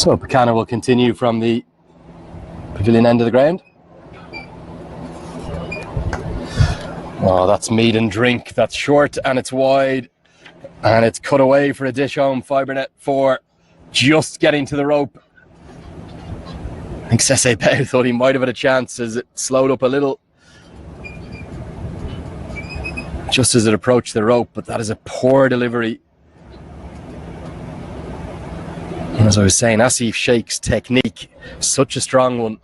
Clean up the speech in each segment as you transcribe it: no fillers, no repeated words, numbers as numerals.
So Buchanan will continue from the pavilion end of the ground. Oh, that's meat and drink. That's short and it's wide. And it's cut away for a dish home. Fibre net 4 just getting to the rope. I think Sese Pau thought he might have had a chance as it slowed up a little just as it approached the rope, but that is a poor delivery. And as I was saying, Asif Sheikh's technique, such a strong one.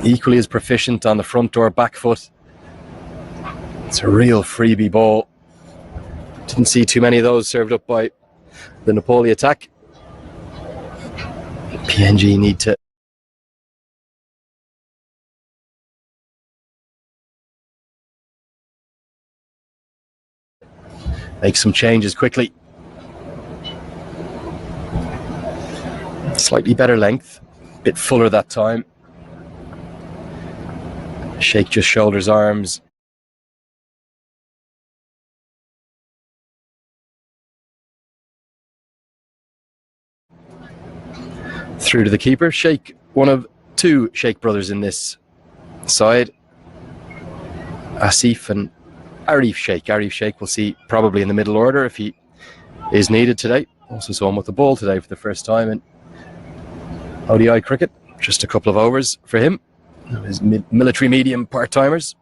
Equally as proficient on the front door back foot. It's a real freebie ball. Didn't see too many of those served up by the Napoli attack. PNG need to make some changes quickly. Slightly better length, a bit fuller that time. Sheikh just shoulders arms. Through to the keeper. Sheikh, one of 2 Sheikh brothers in this side. Asif and Arif Sheikh. Arif Sheikh we'll see probably in the middle order if he is needed today. Also saw him with the ball today for the first time in ODI cricket. Just a couple of overs for him. His military medium part-timers.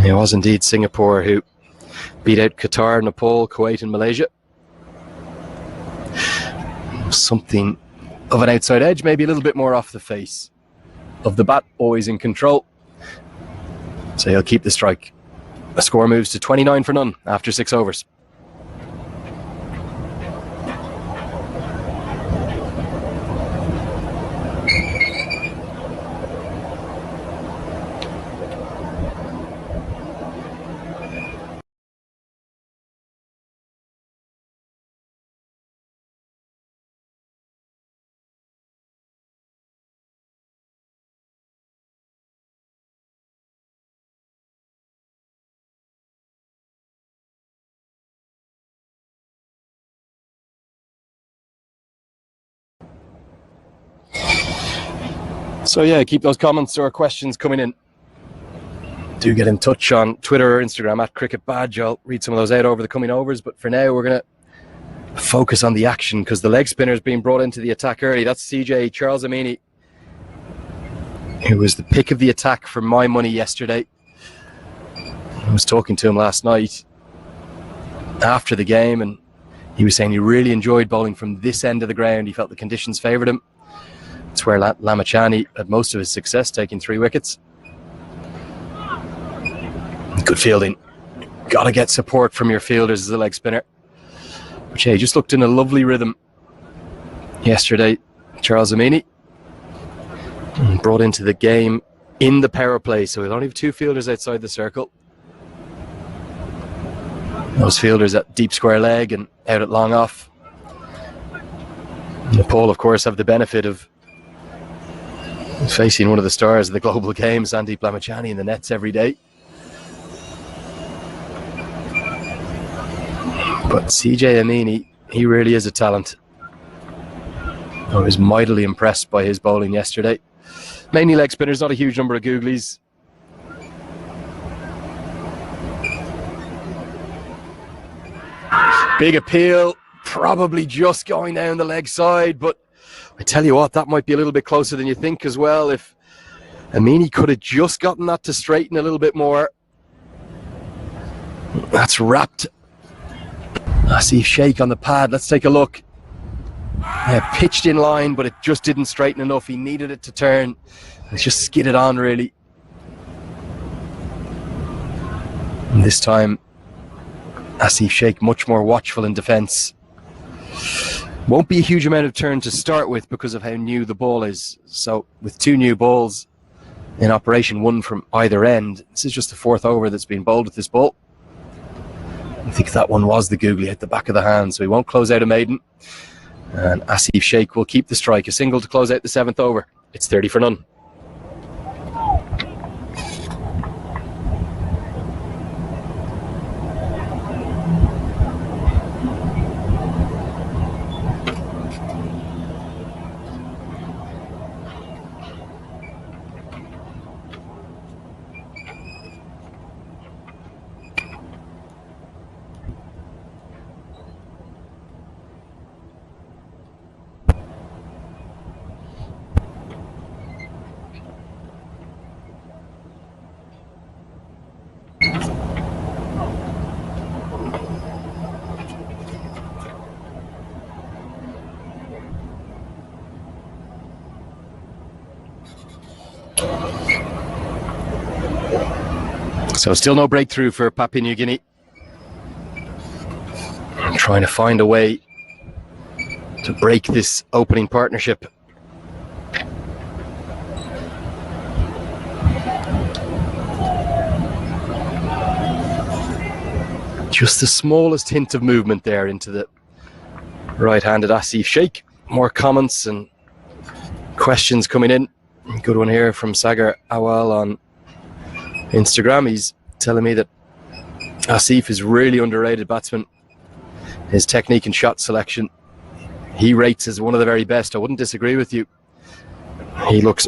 It was indeed Singapore who beat out Qatar, Nepal, Kuwait and Malaysia. Something of an outside edge, maybe a little bit more off the face of the bat, always in control. So he'll keep the strike. The score moves to 29 for none after 6 overs. So yeah, keep those comments or questions coming in. Do get in touch on Twitter or Instagram at Cricket Badge. I'll read some of those out over the coming overs, but for now we're going to focus on the action because the leg spinner is being brought into the attack early. That's CJ Charles Amini, who was the pick of the attack for my money yesterday. I was talking to him last night after the game and he was saying he really enjoyed bowling from this end of the ground. He felt the conditions favoured him. It's where Lamachani had most of his success, taking 3 wickets. Good fielding. Got to get support from your fielders as a leg spinner. But yeah, he just looked in a lovely rhythm yesterday, Charles Amini. Brought into the game in the power play, so he'll only have 2 fielders outside the circle. Those fielders at deep square leg and out at long off. Nepal, of course, have the benefit of facing one of the stars of the global game, Sandeep Lamachani, in the nets every day. But CJ Amini, he really is a talent. I was mightily impressed by his bowling yesterday. Mainly leg spinners, not a huge number of googlies. Big appeal, probably just going down the leg side, but I tell you what, that might be a little bit closer than you think as well. If Amini could have just gotten that to straighten a little bit more. That's wrapped. Asif Sheikh on the pad. Let's take a look. Yeah, pitched in line, but it just didn't straighten enough. He needed it to turn. It's just skidded on, really. And this time, Asif Sheikh much more watchful in defence. Won't be a huge amount of turn to start with because of how new the ball is. So with 2 new balls in operation, 1 from either end, this is just the 4th over that's been bowled with this ball. I think that one was the googly, hit the back of the hand, so he won't close out a maiden. And Asif Sheikh will keep the strike, a single to close out the 7th over. It's 30 for none. So still no breakthrough for Papua New Guinea. I'm trying to find a way to break this opening partnership. Just the smallest hint of movement there into the right-handed Asif Sheikh. More comments and questions coming in. Good one here from Sagar Awal on Instagram. He's telling me that Asif is really underrated batsman. His technique and shot selection, he rates as one of the very best. I wouldn't disagree with you. He looks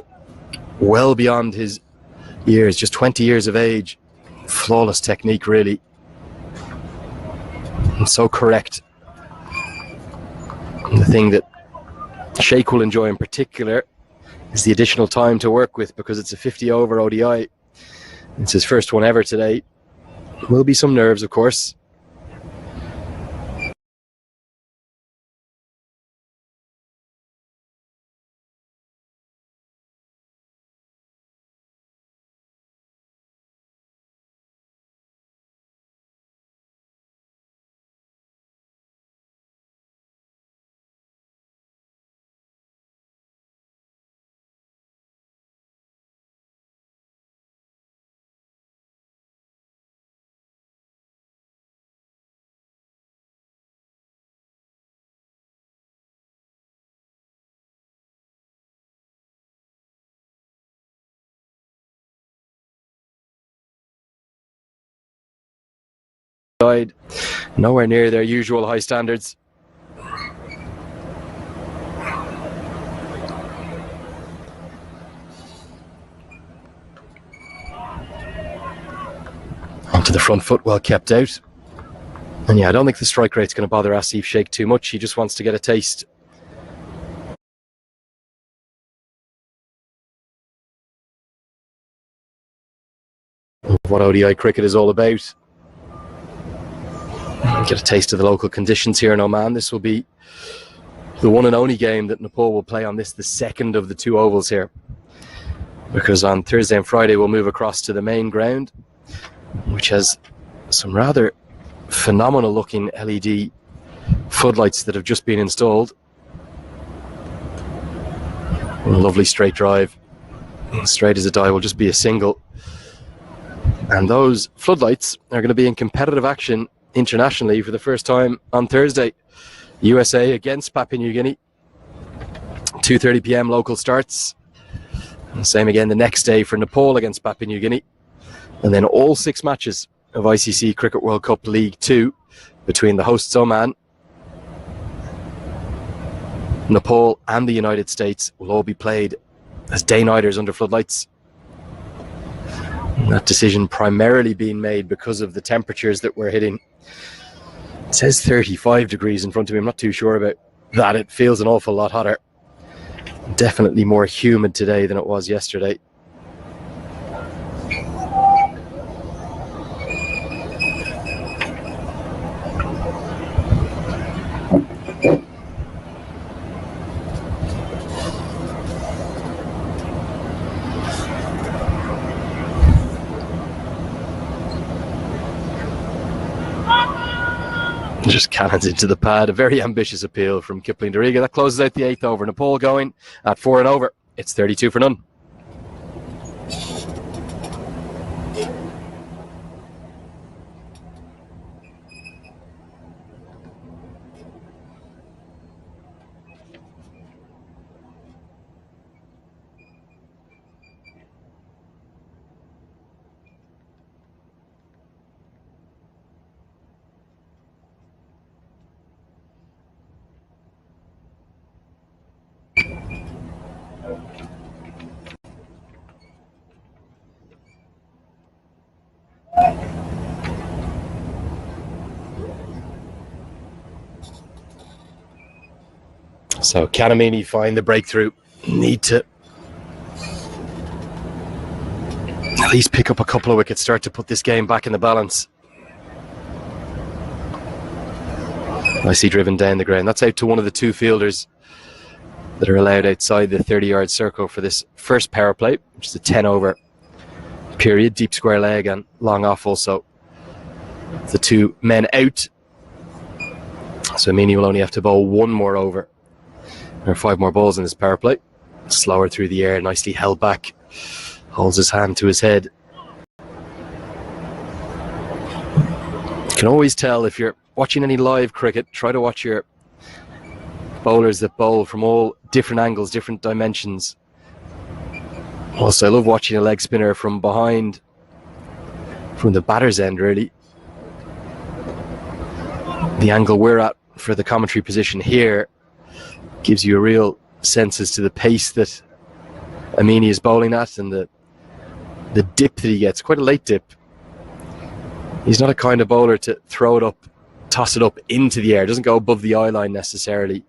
well beyond his years, just 20 years of age. Flawless technique, really. And so correct. And the thing that Sheikh will enjoy in particular is the additional time to work with, because it's a 50 over ODI. It's his first one ever today. Will be some nerves, of course. Nowhere near their usual high standards. Onto the front foot, well kept out. And yeah, I don't think the strike rate's going to bother Asif Sheikh too much. He just wants to get a taste of what ODI cricket is all about. Get a taste of the local conditions here in Oman. This will be the one and only game that Nepal will play on this, the 2nd of the 2 ovals here. Because on Thursday and Friday we'll move across to the main ground, which has some rather phenomenal looking LED floodlights that have just been installed. A lovely straight drive. Straight as a die will just be a single. And those floodlights are going to be in competitive action internationally for the first time on Thursday. USA against Papua New Guinea. 2:30 p.m. local starts. And same again the next day for Nepal against Papua New Guinea. And then all 6 matches of ICC Cricket World Cup League 2 between the hosts Oman, Nepal and the United States will all be played as day-nighters under floodlights. And that decision primarily being made because of the temperatures that we're hitting. It says 35 degrees in front of me. I'm not too sure about that. It feels an awful lot hotter. Definitely more humid today than it was yesterday. Just cannons into the pad. A very ambitious appeal from Kipling Doriga. That closes out the 8th over. Nepal going at 4 and over. It's 32 for none. So Kanamini find the breakthrough. Need to at least pick up a couple of wickets, start to put this game back in the balance. Nicely driven down the ground. That's out to one of the 2 fielders that are allowed outside the 30-yard circle for this first power play, which is a 10 over period. Deep square leg and long off also. The 2 men out. So Amini will only have to bowl 1 more over. There are 5 more balls in this power play. Slower through the air, nicely held back. Holds his hand to his head. You can always tell if you're watching any live cricket, try to watch your bowlers that bowl from all different angles, different dimensions. Also, I love watching a leg spinner from behind, from the batter's end really. The angle we're at for the commentary position here gives you a real sense as to the pace that Amini is bowling at and the dip that he gets, quite a late dip. He's not a kind of bowler to throw it up, toss it up into the air. Doesn't go above the eye line necessarily.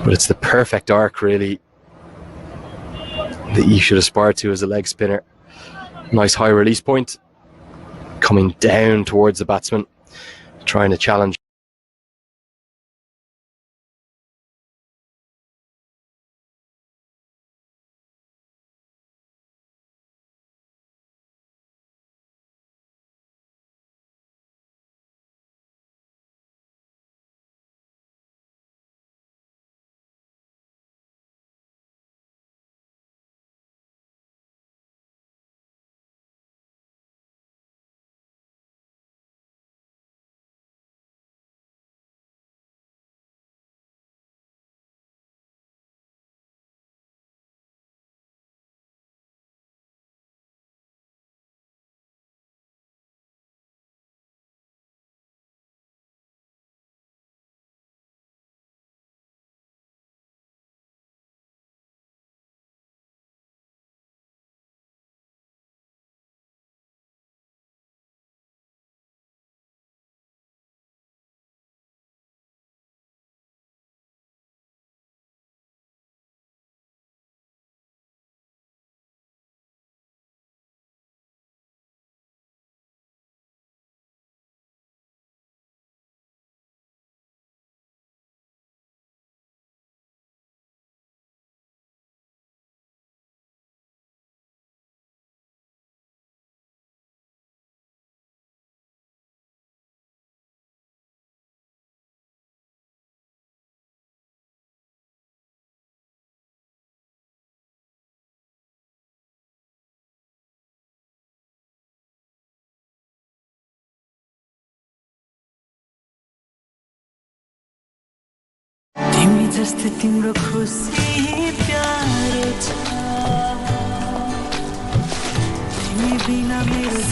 But it's the perfect arc really that you should aspire to as a leg spinner. Nice high release point. Coming down towards the batsman, trying to challenge.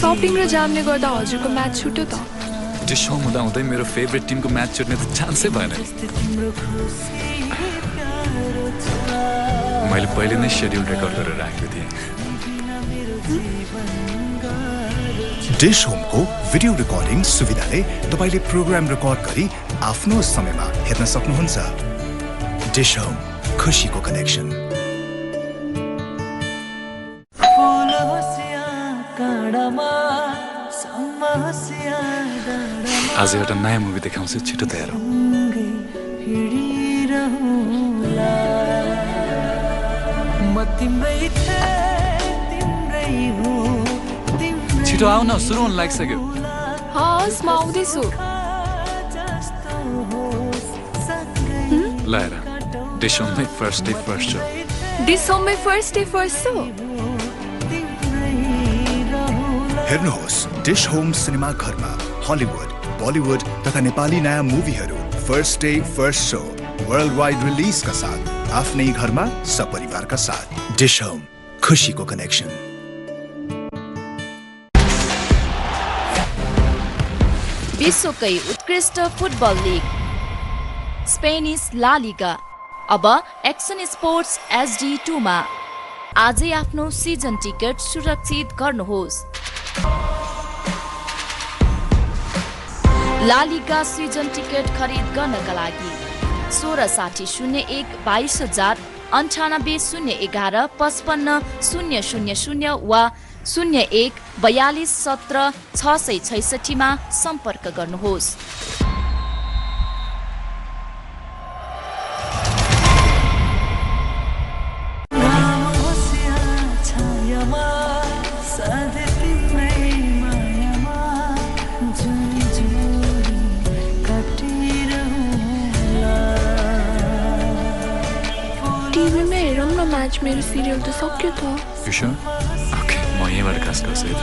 Shopping र जामले गर्दा हजुरको match छुट्यो त dish home हुँदा हुँदै मेरो favourite Timko match छुट्ने त चान्सै भएन मैले पहिले नै शेड्युल रेकर्ड गरेर राखेको थिएँ डिश होमको भिडियो रेकर्डिङ सुविधाले तपाईले प्रोग्राम रेकर्ड गरी आफ्नो समयमा हेर्न सक्नुहुन्छ डिश होम खुशीको कनेक्सन आज एउटा नयाँ मुभी देखाउँछु छिटो तयार हौ छिटो आउ न सुरु हुन लागिसक्यो हस् म आउँदैछु ल हेर डिश होममै first day first show Dish होममै फर्स्ट डे फर्स्ट सो हेर्नुहोस् डिश होम सिनेमा घरमा हलिउड बलिउड तथा नेपाली नयाँ मुभीहरू first day first show world wide रिलिजका साथ आफ्नै घरमा सपरिवारका साथ डिश होम खुशीको कनेक्सन विश्वकै उत्कृष्ट फुटबल लिग स्पेनिस ला लिगा अब एक्सन स्पोर्ट्स HD2 मा आजै आफ्नो सिजन टिकट सुरक्षित गर्नुहोस् ला लिगा सिजन टिकट खरिद गर्नका लागि 166001 22,000 9801 55,000 वा 01 42 17 666 मा सम्पर्क गर्नुहोस् टिभीमा हेरौँ न म्याच मेरो सिरियल त सक्यो त You sure? Okay, म यहीँबाट कास्ट गर्छु है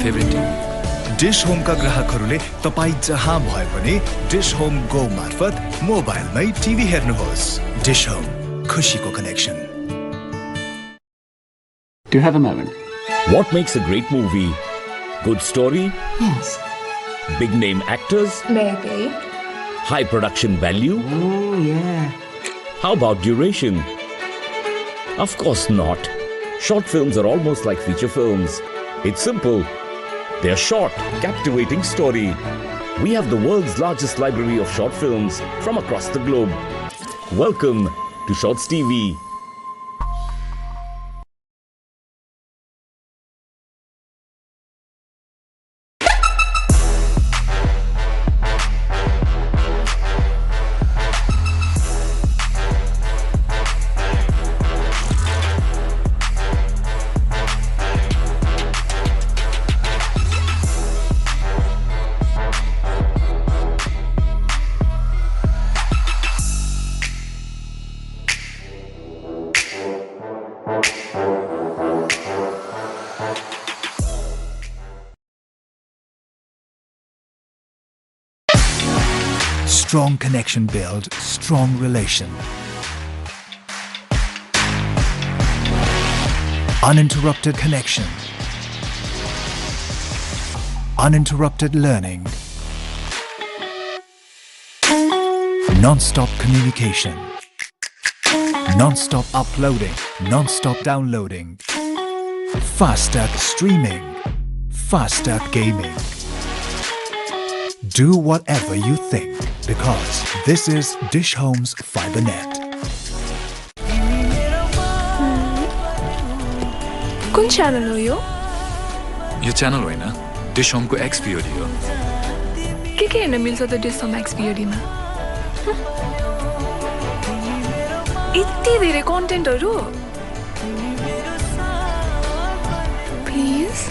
फेभरेट टिम डिश होमका ग्राहकहरूले तपाईँ जहाँ भए पनि डिश होम गो मार्फत मोबाइलमै टिभी हेर्नुहोस् डिश होम खुशीको connection Do you have a moment? What makes a great movie? Good story? Yes. Big name actors? Maybe. High production value? Oh, yeah. How about duration? Of course not. Short films are almost like feature films. It's simple. They're short, captivating story. We have the world's largest library of short films from across the globe. Welcome to Shorts TV. Strong connection build strong relation. Uninterrupted connection. Uninterrupted learning. Non-stop communication. Non-stop uploading. Non-stop downloading. Faster streaming. Faster gaming. Do whatever you think because this is Dish Home's FiberNet. कुन channel हो यो यो channel होइन dish होमको XPOD हो के हेर्न मिल्छ त dish home XPOD-मा यति धेरै कन्टेन्टहरू please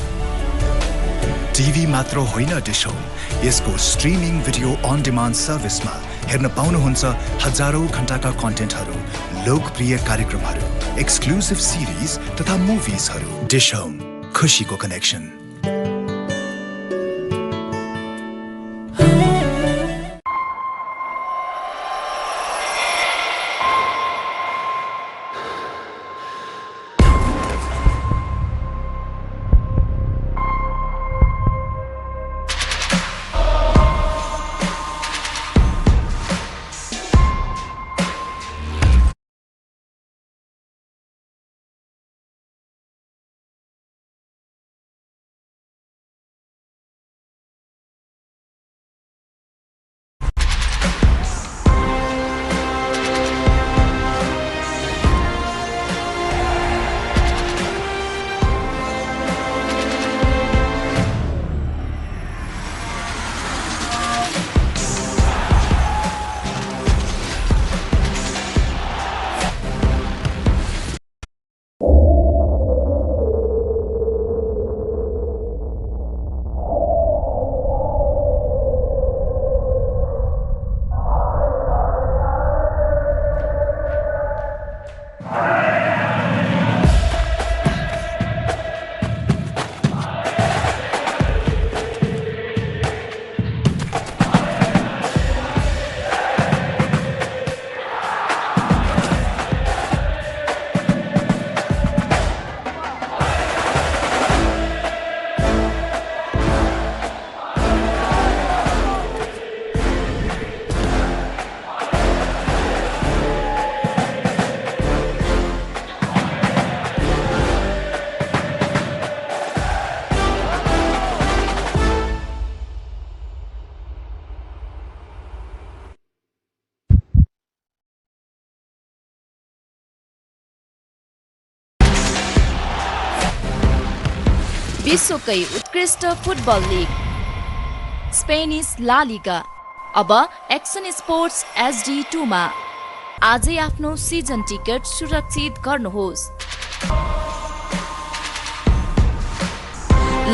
TV मात्र होइन डिश होम यसको स्ट्रिमिङ भिडियो अन डिमान्ड सर्भिसमा हेर्न पाउनुहुन्छ हजारौं घण्टाका कन्टेन्टहरू लोकप्रिय कार्यक्रमहरू एक्सक्लुसिभ सिरिज तथा मुभिजहरू डिश होम खुशीको कनेक्सन विश्वकै उत्कृष्ट फुटबल लिग स्पेनिस ला लिगा अब एक्सन स्पोर्ट्स HD2 मा आजै आफ्नो सिजन टिकट सुरक्षित गर्नुहोस्।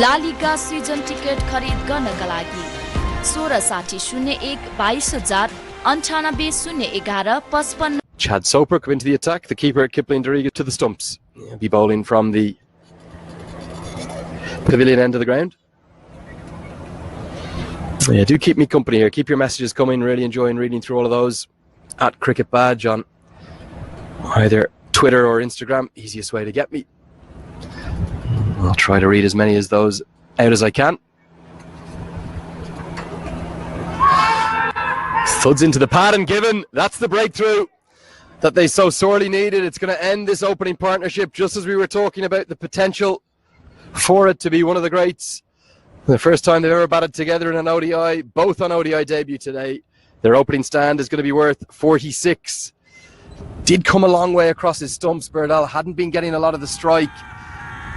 ला लिगा सिजन टिकट खरिद गर्नका लागि 1660-1 Chad Soper come into the attack. The keeper, Kipling Doriga, to the stumps. He'll be bowling from the pavilion end of the ground. Yeah, do keep me company here. Keep your messages coming. Really enjoying reading through all of those. At Cricket Badge on either Twitter or Instagram. Easiest way to get me. I'll try to read as many as those out as I can. Thuds into the pad and given. That's the breakthrough that they so sorely needed. It's going to end this opening partnership just as we were talking about the potential for it to be one of the greats. The first time they've ever batted together in an ODI, both on ODI debut today. Their opening stand is going to be worth 46. Did come a long way across his stumps. Birdell hadn't been getting a lot of the strike.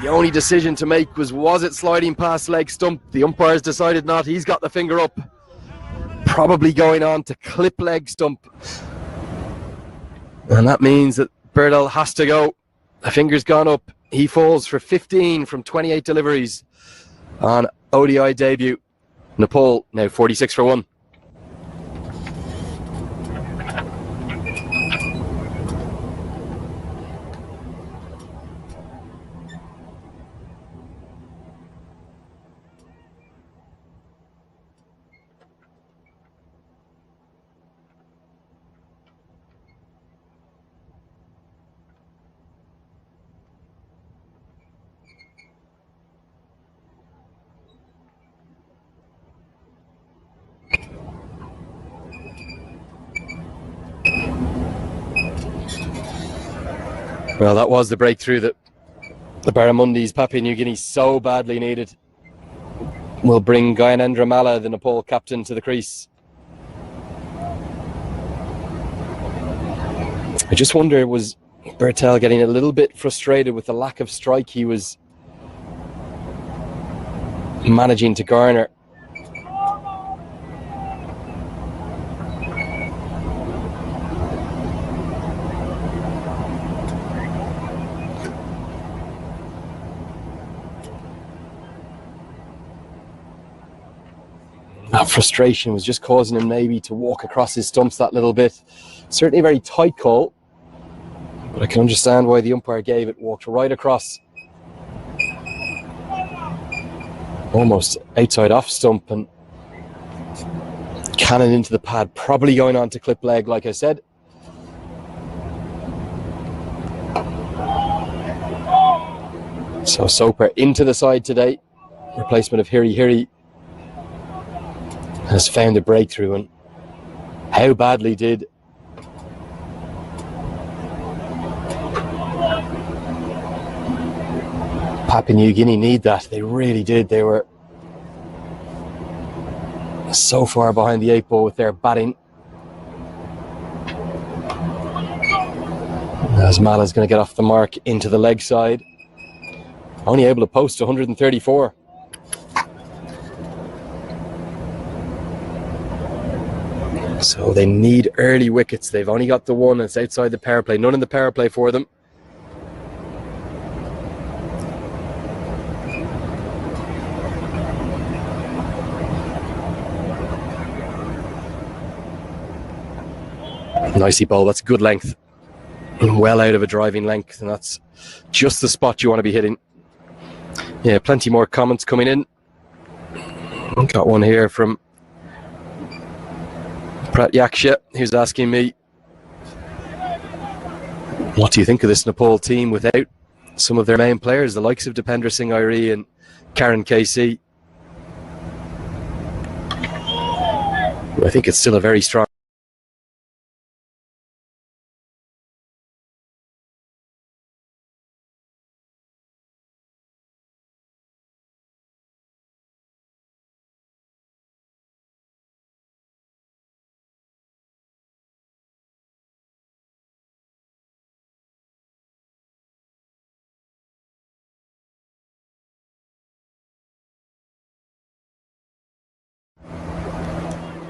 The only decision to make was it sliding past leg stump? The umpires decided not. He's got the finger up. Probably going on to clip leg stump. And that means that Birdell has to go. The finger's gone up. He falls for 15 from 28 deliveries on ODI debut. Nepal now 46 for 1. Well, that was the breakthrough that the Barramundis, Papua New Guinea, so badly needed. Will bring Gyanendra Malla, the Nepal captain, to the crease. I just wonder, was Bertel getting a little bit frustrated with the lack of strike he was managing to garner? That frustration was just causing him maybe to walk across his stumps that little bit. Certainly a very tight call, but I can understand why the umpire gave it. Walked right across, almost outside off stump, and cannon into the pad, probably going on to clip leg, like I said. So Soper into the side today, replacement of Hiri Hiri. Has found a breakthrough, and how badly did Papua New Guinea need that? They really did. They were so far behind the 8 ball with their batting. As Mala's going to get off the mark into the leg side, only able to post 134. So they need early wickets. They've only got the one. It's outside the power play. None in the power play for them. Nicely bowled. That's good length. Well out of a driving length. And that's just the spot you want to be hitting. Yeah, plenty more comments coming in. Got one here from Prat Yaksha, who's asking me, what do you think of this Nepal team without some of their main players, the likes of Dipendra Singh Airi and Karen KC? I think it's still a very strong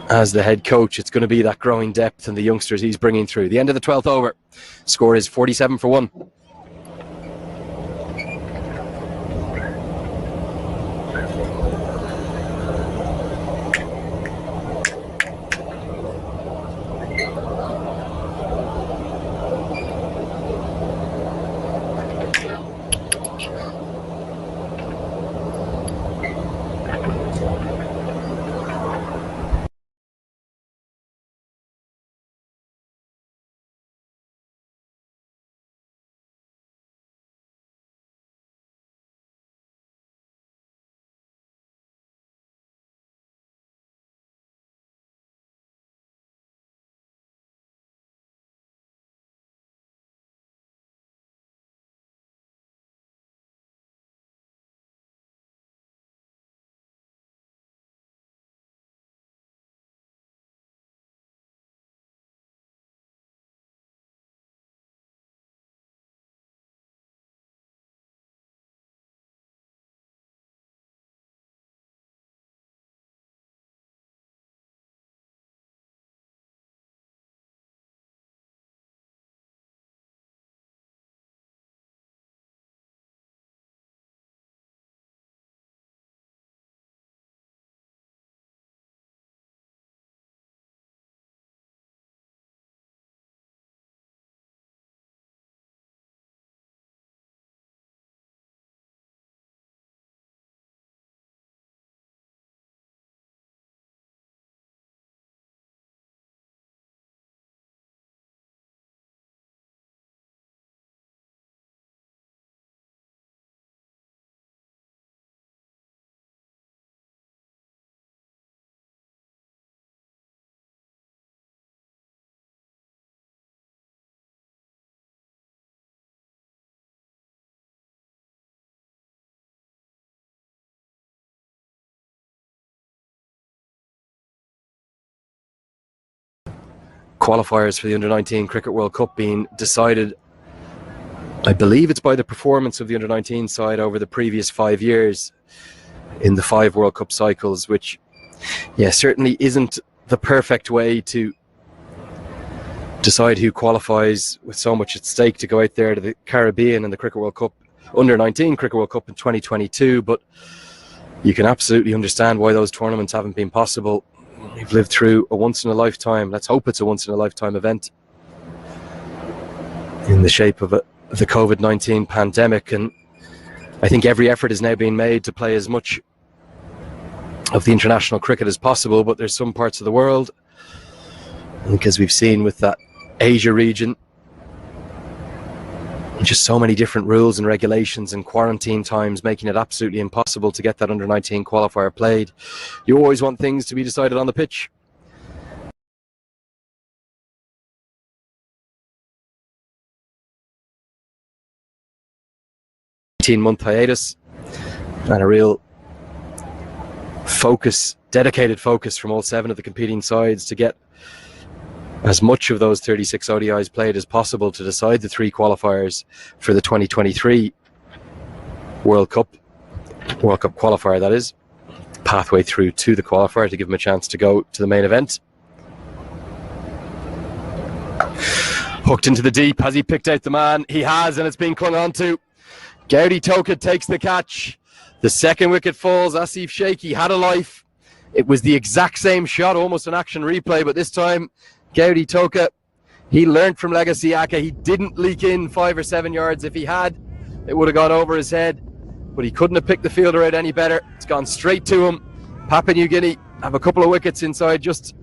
as the head coach, it's going to be that growing depth and the youngsters he's bringing through. The end of the 12th over. Score is 47 for 1. Qualifiers for the Under-19 Cricket World Cup being decided, I believe it's by the performance of the Under-19 side over the previous 5 years in the 5 World Cup cycles, which, yeah, certainly isn't the perfect way to decide who qualifies with so much at stake to go out there to the Caribbean and the Cricket World Cup, Under-19 Cricket World Cup in 2022, but you can absolutely understand why those tournaments haven't been possible. We've lived through a once-in-a-lifetime, let's hope it's a once-in-a-lifetime event in the shape of the COVID-19 pandemic, and I think every effort is now being made to play as much of the international cricket as possible, but there's some parts of the world, I think as we've seen with that Asia region, just so many different rules and regulations and quarantine times, making it absolutely impossible to get that Under-19 qualifier played. You always want things to be decided on the pitch. Month hiatus and a real focus, dedicated focus from all 7 of the competing sides to get as much of those 36 ODIs played as possible to decide the 3 qualifiers for the 2023 World Cup qualifier, that is. Pathway through to the qualifier to give them a chance to go to the main event. Hooked into the deep. Has he picked out the man? He has, and it's been clung on to. Gowdy Toka takes the catch. The second wicket falls. Asif Sheikh, he had a life. It was the exact same shot, almost an action replay, but this time Gowdy Toka, he learnt from Legacy Aka. He didn't leak in 5 or 7 yards. If he had, it would have gone over his head, but he couldn't have picked the fielder out any better. It's gone straight to him. Papua New Guinea have a couple of wickets inside just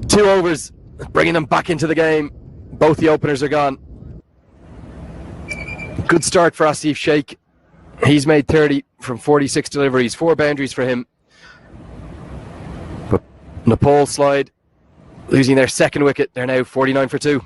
2 overs, bringing them back into the game. Both the openers are gone. Good start for Asif Sheikh. He's made 30 from 46 deliveries, 4 boundaries for him. But Nepal slide, losing their second wicket. They're now 49 for 2.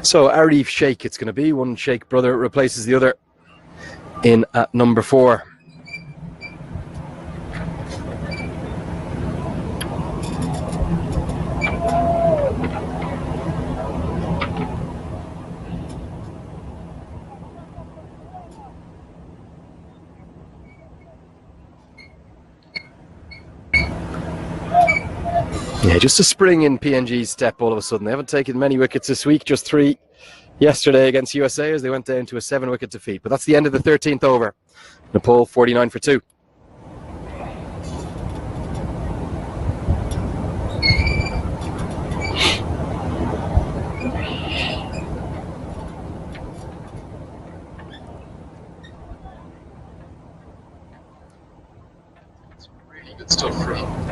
So Arif Sheikh it's going to be. One Sheikh brother replaces the other in at number 4. Yeah, just a spring in PNG's step all of a sudden. They haven't taken many wickets this week, just 3 yesterday against USA as they went down to a 7-wicket defeat. But that's the end of the 13th over. Nepal 49 for 2. Really good stuff from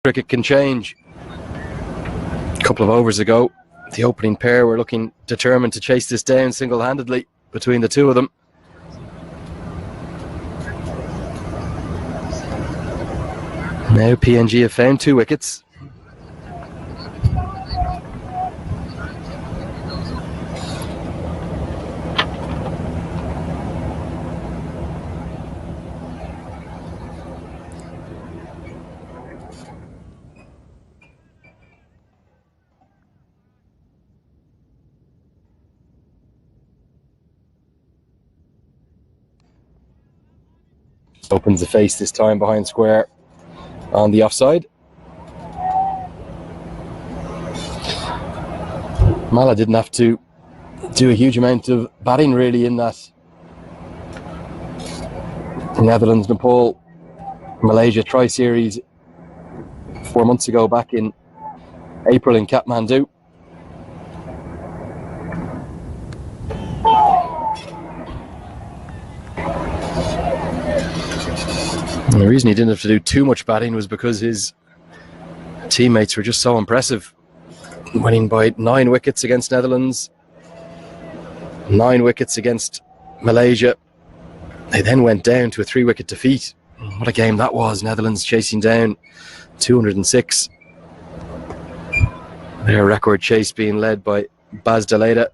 cricket can change. A couple of overs ago, the opening pair were looking determined to chase this down single-handedly between the two of them. Now PNG have found 2 wickets. Opens the face this time behind square on the offside. Mala didn't have to do a huge amount of batting really in that Netherlands, Nepal, Malaysia tri-series 4 months ago back in April in Kathmandu. And the reason he didn't have to do too much batting was because his teammates were just so impressive, winning by 9 wickets against Netherlands, 9 wickets against Malaysia. They then went down to a 3-wicket defeat. What a game that was. Netherlands chasing down 206. Their record chase being led by Baz de Leede.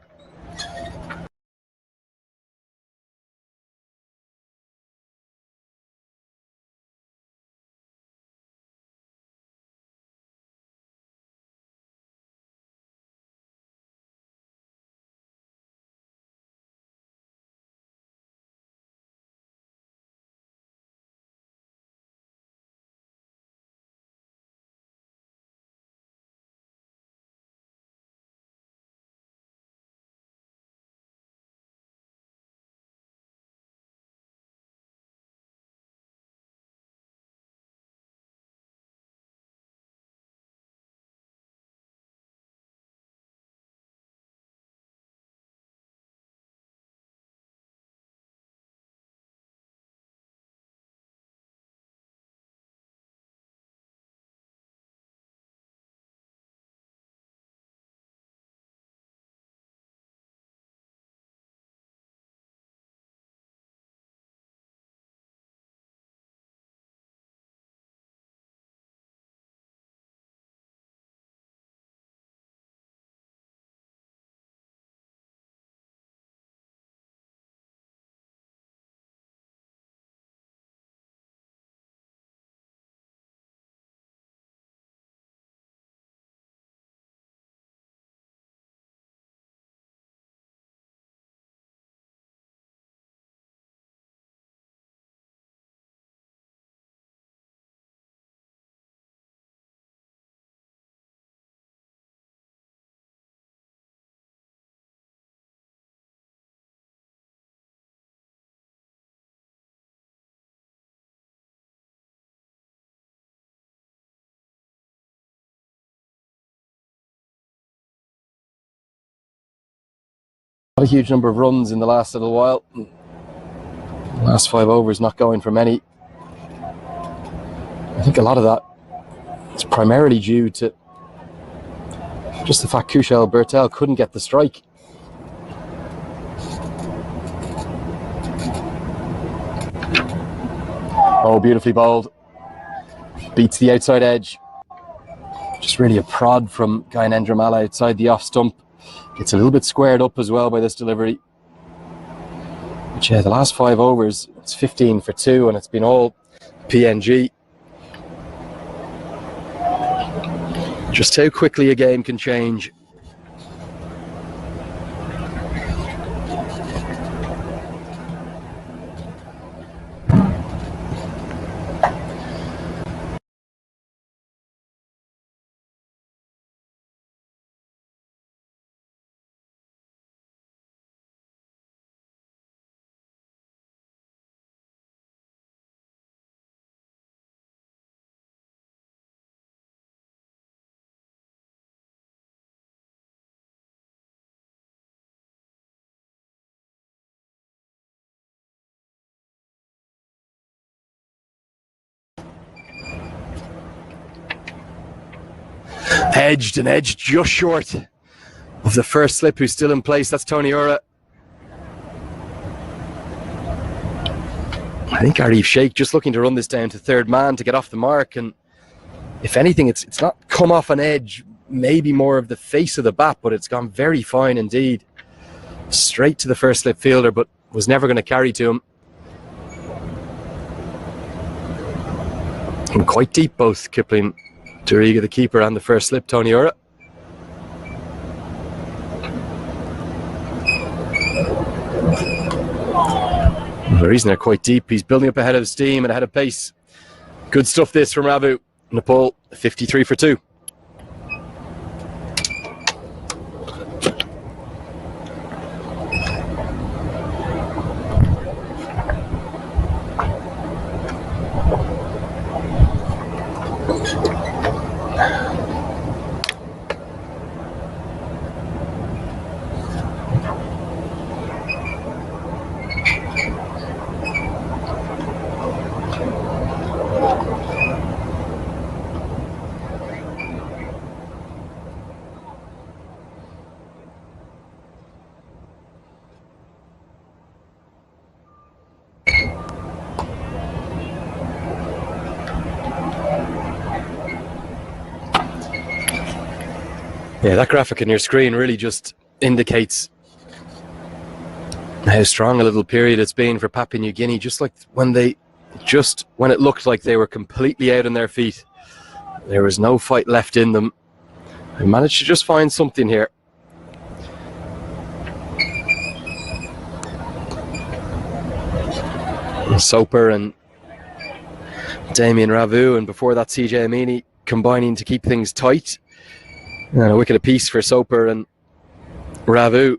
Not a huge number of runs in the last little while. The last 5 overs not going for many. I think a lot of that is primarily due to just the fact Kushal Bertel couldn't get the strike. Oh, beautifully bowled. Beats the outside edge. Just really a prod from Gyanendra Mala outside the off stump. Gets a little bit squared up as well by this delivery. But yeah, the last 5 overs, it's 15 for 2 and it's been all PNG. Just how quickly a game can change. Edged and edged just short of the first slip, who's still in place. That's Tony Ura. I think Arif Sheikh just looking to run this down to third man to get off the mark, and if anything, it's not come off an edge, maybe more of the face of the bat, but it's gone very fine indeed. Straight to the first slip fielder, but was never going to carry to him. And quite deep, both Kipling Duriga, the keeper, and the first slip, Tony Ura. The reason they're quite deep, he's building up ahead of steam and ahead of pace. Good stuff this from Ravu. Nepal, 53 for 2. Yeah, that graphic on your screen really just indicates how strong a little period it's been for Papua New Guinea. Just when it looked like they were completely out on their feet, there was no fight left in them. They managed to just find something here. Soper and Damien Ravu, and before that CJ Amini, combining to keep things tight. And a wicket apiece for Soper and Ravu.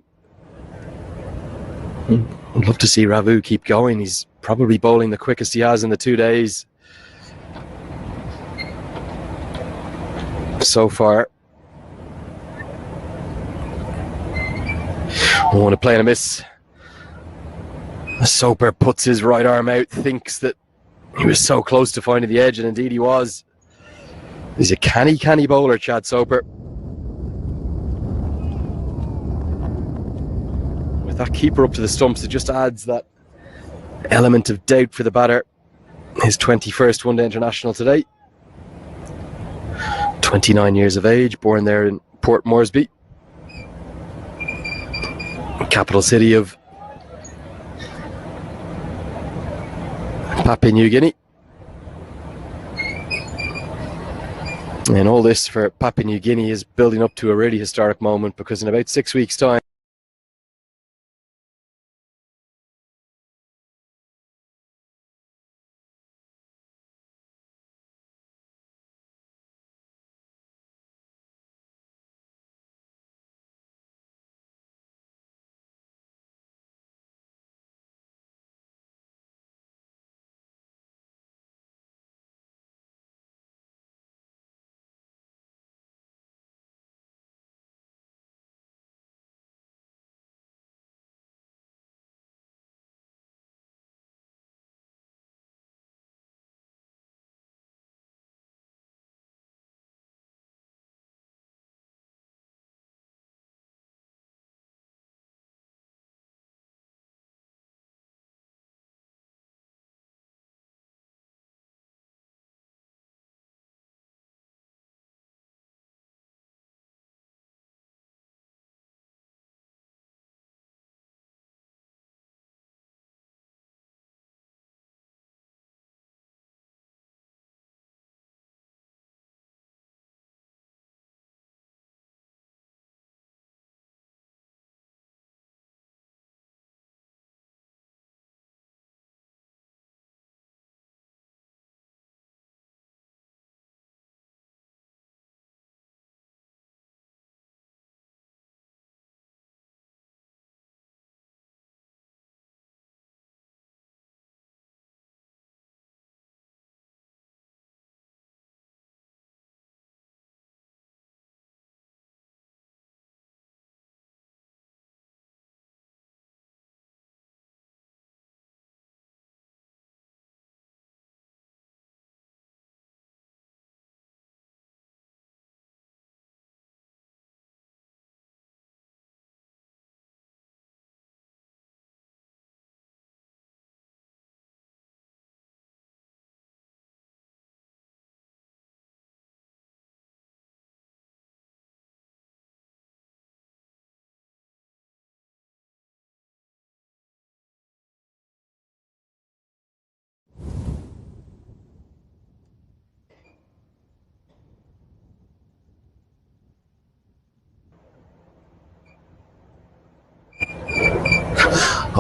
I'd love to see Ravu keep going. He's probably bowling the quickest he has in the 2 days so far. I want to play and a miss. Soper puts his right arm out, thinks that he was so close to finding the edge, and indeed he was. He's a canny bowler, Chad Soper. That keeper up to the stumps, it just adds that element of doubt for the batter. His 21st one-day international today. 29 years of age, born there in Port Moresby, capital city of Papua New Guinea. And all this for Papua New Guinea is building up to a really historic moment, because in about 6 weeks' time,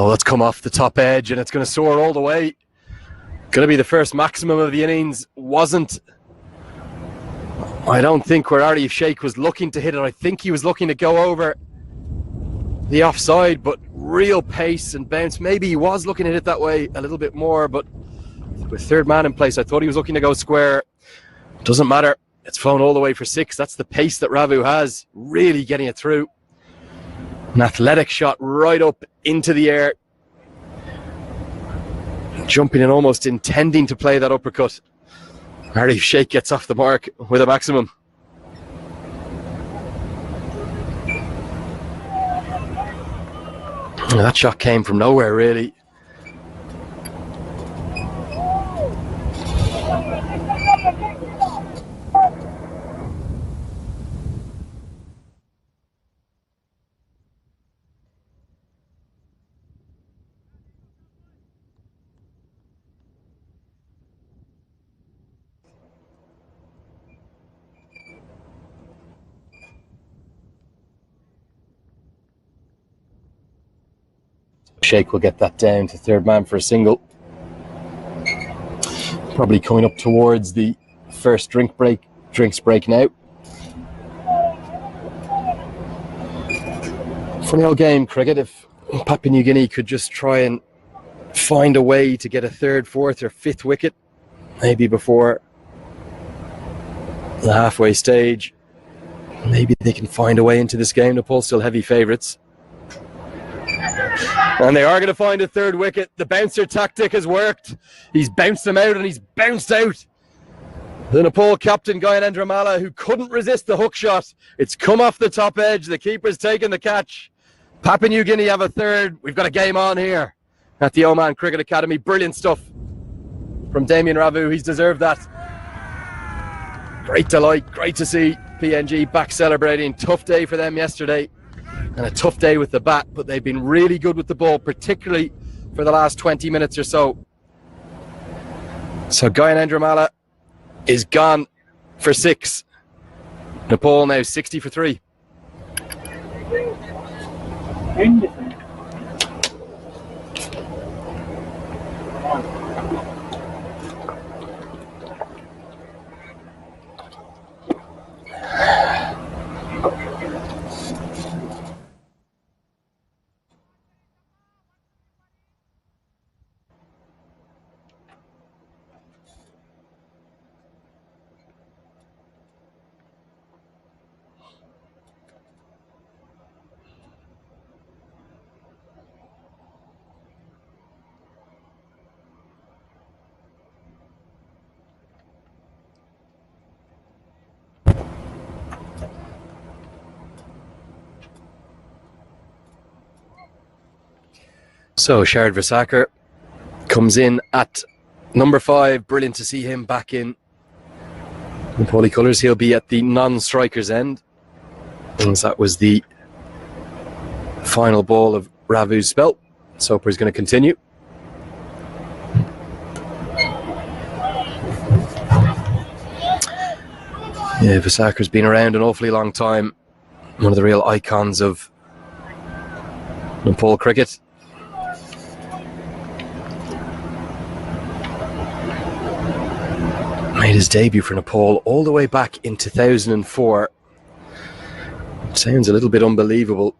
Oh, it's come off the top edge and it's going to soar all the way. Going to be the first maximum of the innings. Wasn't. I don't think where Arif Sheikh was looking to hit it. I think he was looking to go over the offside, but real pace and bounce. Maybe he was looking to hit it that way a little bit more, but with third man in place, I thought he was looking to go square. Doesn't matter. It's flown all the way for 6. That's the pace that Ravu has. Really getting it through. An athletic shot right up into the air. Jumping and almost intending to play that uppercut. Arif Sheikh gets off the mark with a maximum. That shot came from nowhere, really. Sheikh will get that down to third man for a single. Probably coming up towards the first drinks break now. Funny old game, cricket. If Papua New Guinea could just try and find a way to get a third, fourth or fifth wicket, maybe before the halfway stage, maybe they can find a way into this game. Nepal still heavy favourites. And they are going to find a third wicket. The bouncer tactic has worked. He's bounced them out and he's bounced out. The Nepal captain, Gyanendra Malla, who couldn't resist the hook shot. It's come off the top edge. The keeper's taken the catch. Papua New Guinea have a third. We've got a game on here at the Oman Cricket Academy. Brilliant stuff from Damien Ravu. He's deserved that. Great delight. Great to see PNG back celebrating. Tough day for them yesterday. And a tough day with the bat, but they've been really good with the ball, particularly for the last 20 minutes or so. So Gyanendra Malla is gone for 6. Nepal now 60 for 3. So Sharad Vasaker comes in at number 5. Brilliant to see him back in Nepali colours. He'll be at the non-striker's end, as that was the final ball of Ravu's spell. Soper's going to continue. Yeah, Vasaker's been around an awfully long time. One of the real icons of Nepal cricket. Made his debut for Nepal all the way back in 2004. Sounds a little bit unbelievable.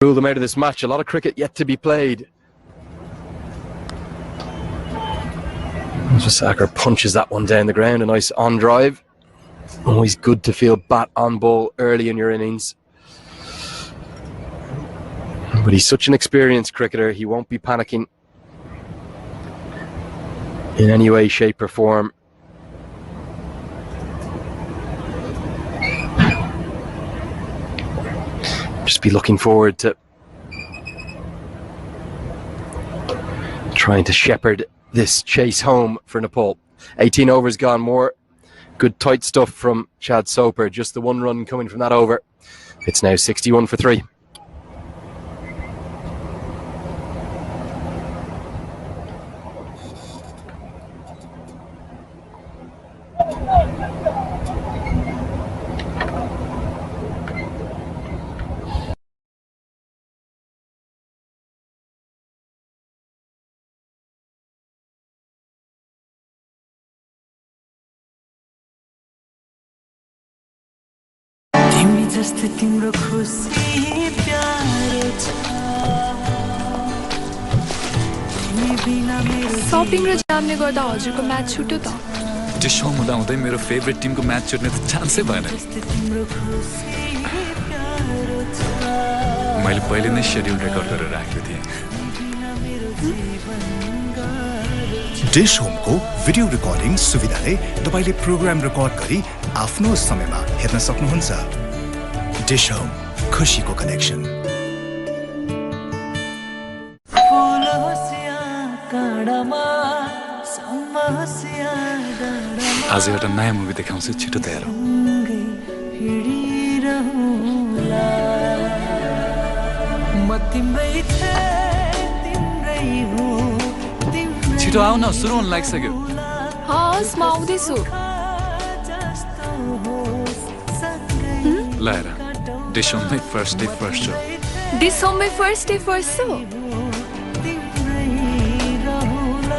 Rule them out of this match. A lot of cricket yet to be played. Sacker punches that one down the ground. A nice on drive. Always good to feel bat on ball early in your innings. But he's such an experienced cricketer, he won't be panicking in any way, shape or form. Just be looking forward to trying to shepherd this chase home for Nepal. 18 overs gone, more good tight stuff from Chad Soper. Just the one run coming from that over. It's now 61 for 3. Shopping र जामले गर्दा हजुरको match छुट्यो त dish home हुँदा हुँदै मेरो favourite Timko match छुट्ने त चान्सै भएन मैले पहिले नै शेड्युल रेकर्ड गरेर राखेको थिएँ डिश होमको भिडियो रेकर्डिङ सुविधाले तपाईले प्रोग्राम रेकर्ड गरी आफ्नो समयमा हेर्न सक्नुहुन्छ डिश होम खुशीको कनेक्सन आज एउटा नयाँ मुभी देखाउँछु छिटो तयार हौ छिटो आऊ न सुरु हुन लागिसक्यो हस् म आउँदैछु ल हेर डिस होममै first day first show Dish होममै फर्स्ट डे फर्स्ट सो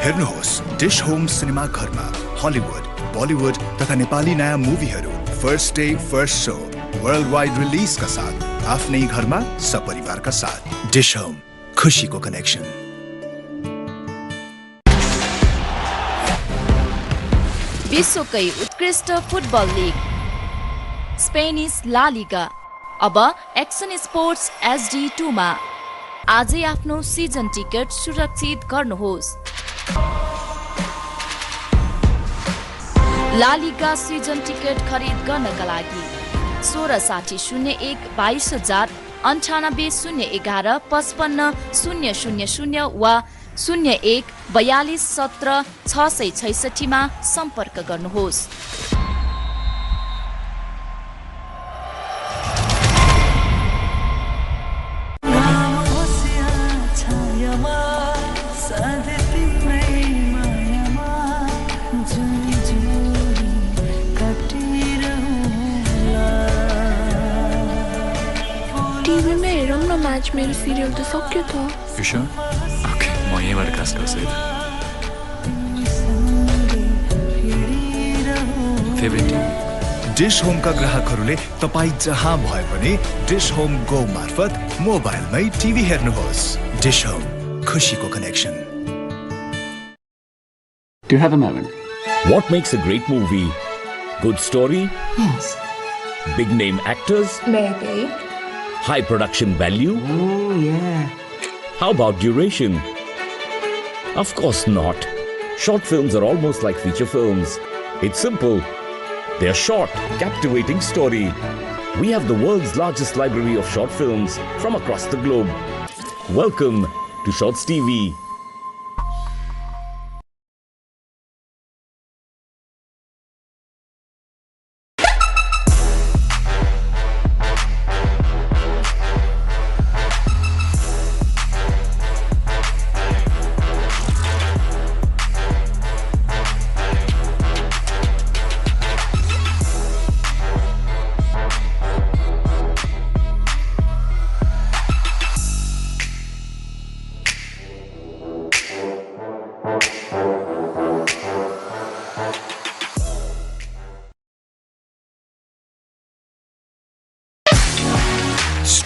हेर्नुहोस् डिश होम सिनेमा घरमा हलिउड बलिउड तथा नेपाली नयाँ मुभीहरू first day first show world wide रिलिजका साथ आफ्नै घरमा सपरिवारका साथ डिश होम खुशीको कनेक्सन विश्वकै उत्कृष्ट फुटबल लिग स्पेनिस ला लिगा अब एक्सन स्पोर्ट्स HD2 मा आजै आफ्नो सिजन टिकट सुरक्षित गर्नुहोस् ला लिगा सिजन टिकट खरिद गर्नका लागि 166001 22000 9801 55000 वा 01 42 17 666 मा सम्पर्क गर्नुहोस् टिभीमा हेरौँ न म्याच मेरो सिरियल त सक्यो त You sure? Okay, म यहीँबाट कास्ट गर्छु है फेभरेट टिम डिश होमका ग्राहकहरूले तपाई जहाँ भए पनि डिश होम गो मार्फत मोबाइलमै टिभी हेर्नुहोस् डिश होम खुशीको connection Do you have a moment? What makes a great movie? Good story? Yes. Big name actors? Maybe. High production value? Oh, yeah. How about duration? Of course not. Short films are almost like feature films. It's simple. They're short, captivating story. We have the world's largest library of short films from across the globe. Welcome to Shorts TV.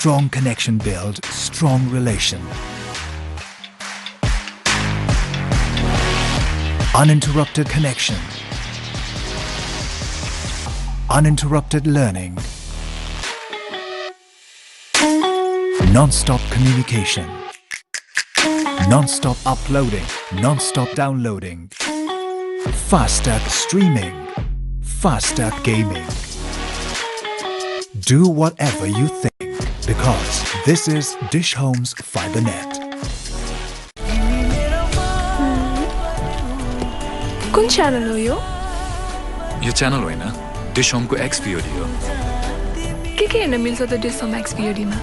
Strong connection build strong relation. Uninterrupted connection. Uninterrupted learning. Non-stop communication. Non-stop uploading. Non-stop downloading. Faster streaming. Faster gaming. Do whatever you think because this is Dish Home's FiberNet. कुन channel हो यो यो channel होइन dish होमको एक्सपिओडी हो के हेर्न मिल्छ त dish home एक्सपिओडीमा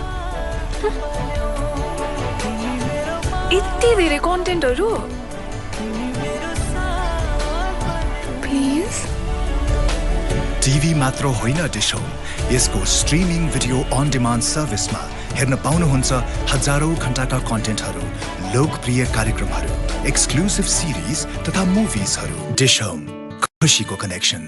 यति धेरै कन्टेन्टहरू please TV मात्र होइन डिश होम यसको स्ट्रिमिङ भिडियो अन डिमान्ड सर्भिसमा हेर्न पाउनुहुन्छ हजारौं घण्टाका कन्टेन्टहरू लोकप्रिय कार्यक्रमहरू एक्सक्लुसिभ सिरिज तथा मुभिजहरू डिश होम खुशीको कनेक्सन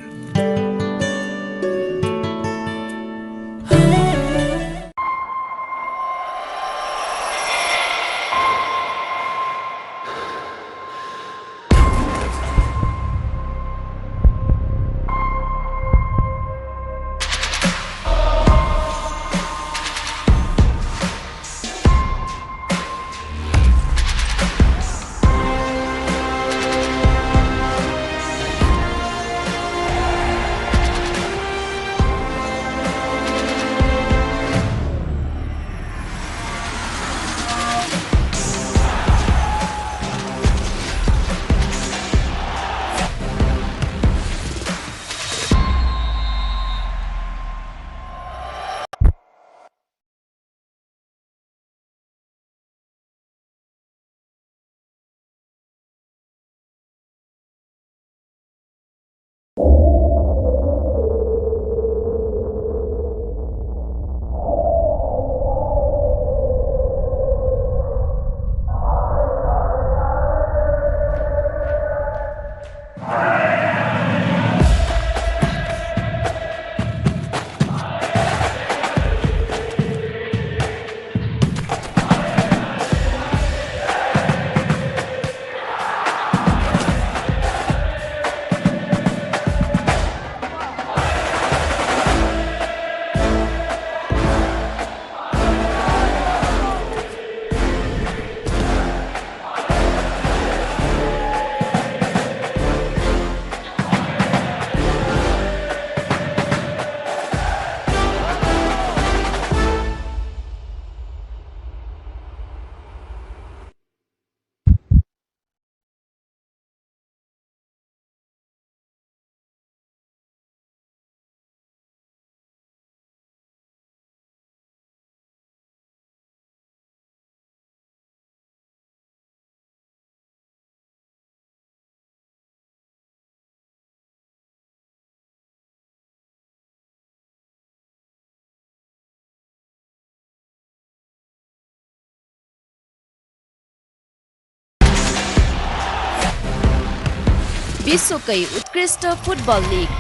विश्वकै उत्कृष्ट फुटबल लिग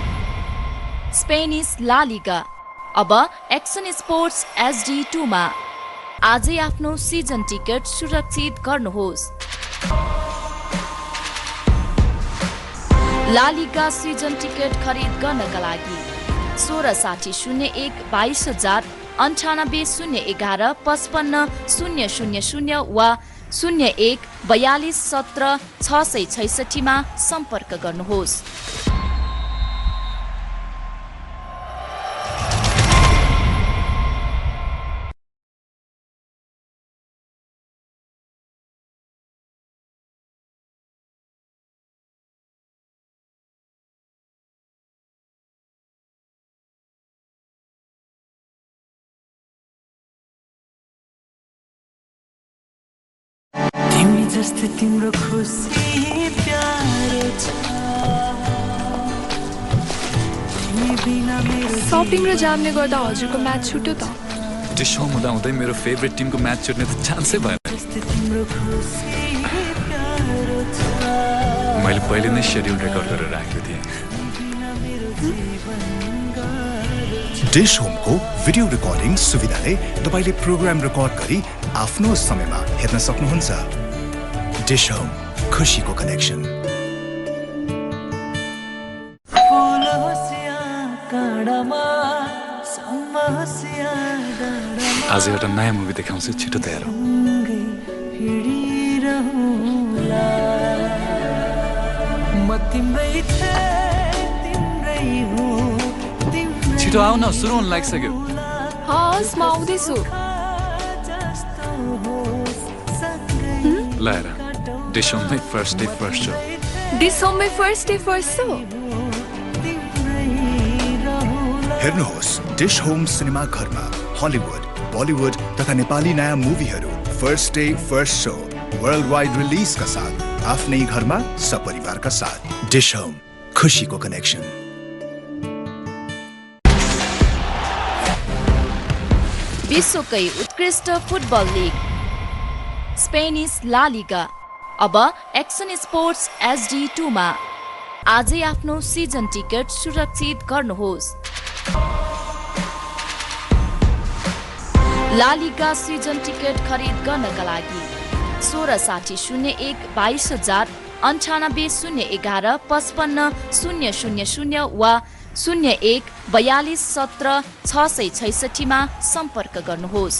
स्पेनिस ला लिगा अब एक्सन स्पोर्ट्स HD2 मा आजै आफ्नो सिजन टिकट सुरक्षित गर्नुहोस्। ला लिगा सिजन टिकट खरिद गर्नका लागि 166001 22000 9801 55 000 वा 01 42 17 666 मा सम्पर्क गर्नुहोस्। जस्तो तिम्रो खुसी प्यारो छ तिमी बिना मेरो सपिङ र जामले गर्दा हजुरको म्याच छुट्यो त डिश होम हुँदा हुँदै मेरो फेभरेट टिमको म्याच छुट्ने त चान्सै भएन। तिम्रो खुसी प्यारो छ मैले पहिले नै शेड्युल रेकर्ड गरेर राखेको थिएँ। बिना मेरो जीवन गाह्रो छ डिश होमको भिडियो रेकर्डिङ सुविधाले तपाईले प्रोग्राम रेकर्ड गरी आफ्नो समयमा हेर्न सक्नुहुन्छ। डिश होम, खुशीको कनेक्सन। आज एउटा नयाँ मुभी देखाउँछु, छिटो तयार हो। छिटो आऊ न, सुरु हुन लागिसक्यो। हस् म आउँदैछु। ल हेर, डिस होममै first day first show. Dish होममै फर्स्ट डे फर्स्ट शो। हेर्नुहोस् डिश होम सिनेमा घरमा हलिउड, बलिउड तथा नेपाली नयाँ मुभीहरू first day first show world wide रिलिजका साथ आफ्नै घरमा सपरिवारका साथ। डिश होम, खुशीको कनेक्सन। विश्वकै उत्कृष्ट फुटबल लिग स्पेनिस ला लिगा अब एक्सन स्पोर्ट्स HD2 मा। आजै आफ्नो सिजन टिकट सुरक्षित गर्नुहोस्। ला लिगा सिजन टिकट खरिद गर्नका लागि 1660-22011-55-011-55-000 वा 01-42-17-666 मा सम्पर्क गर्नुहोस्।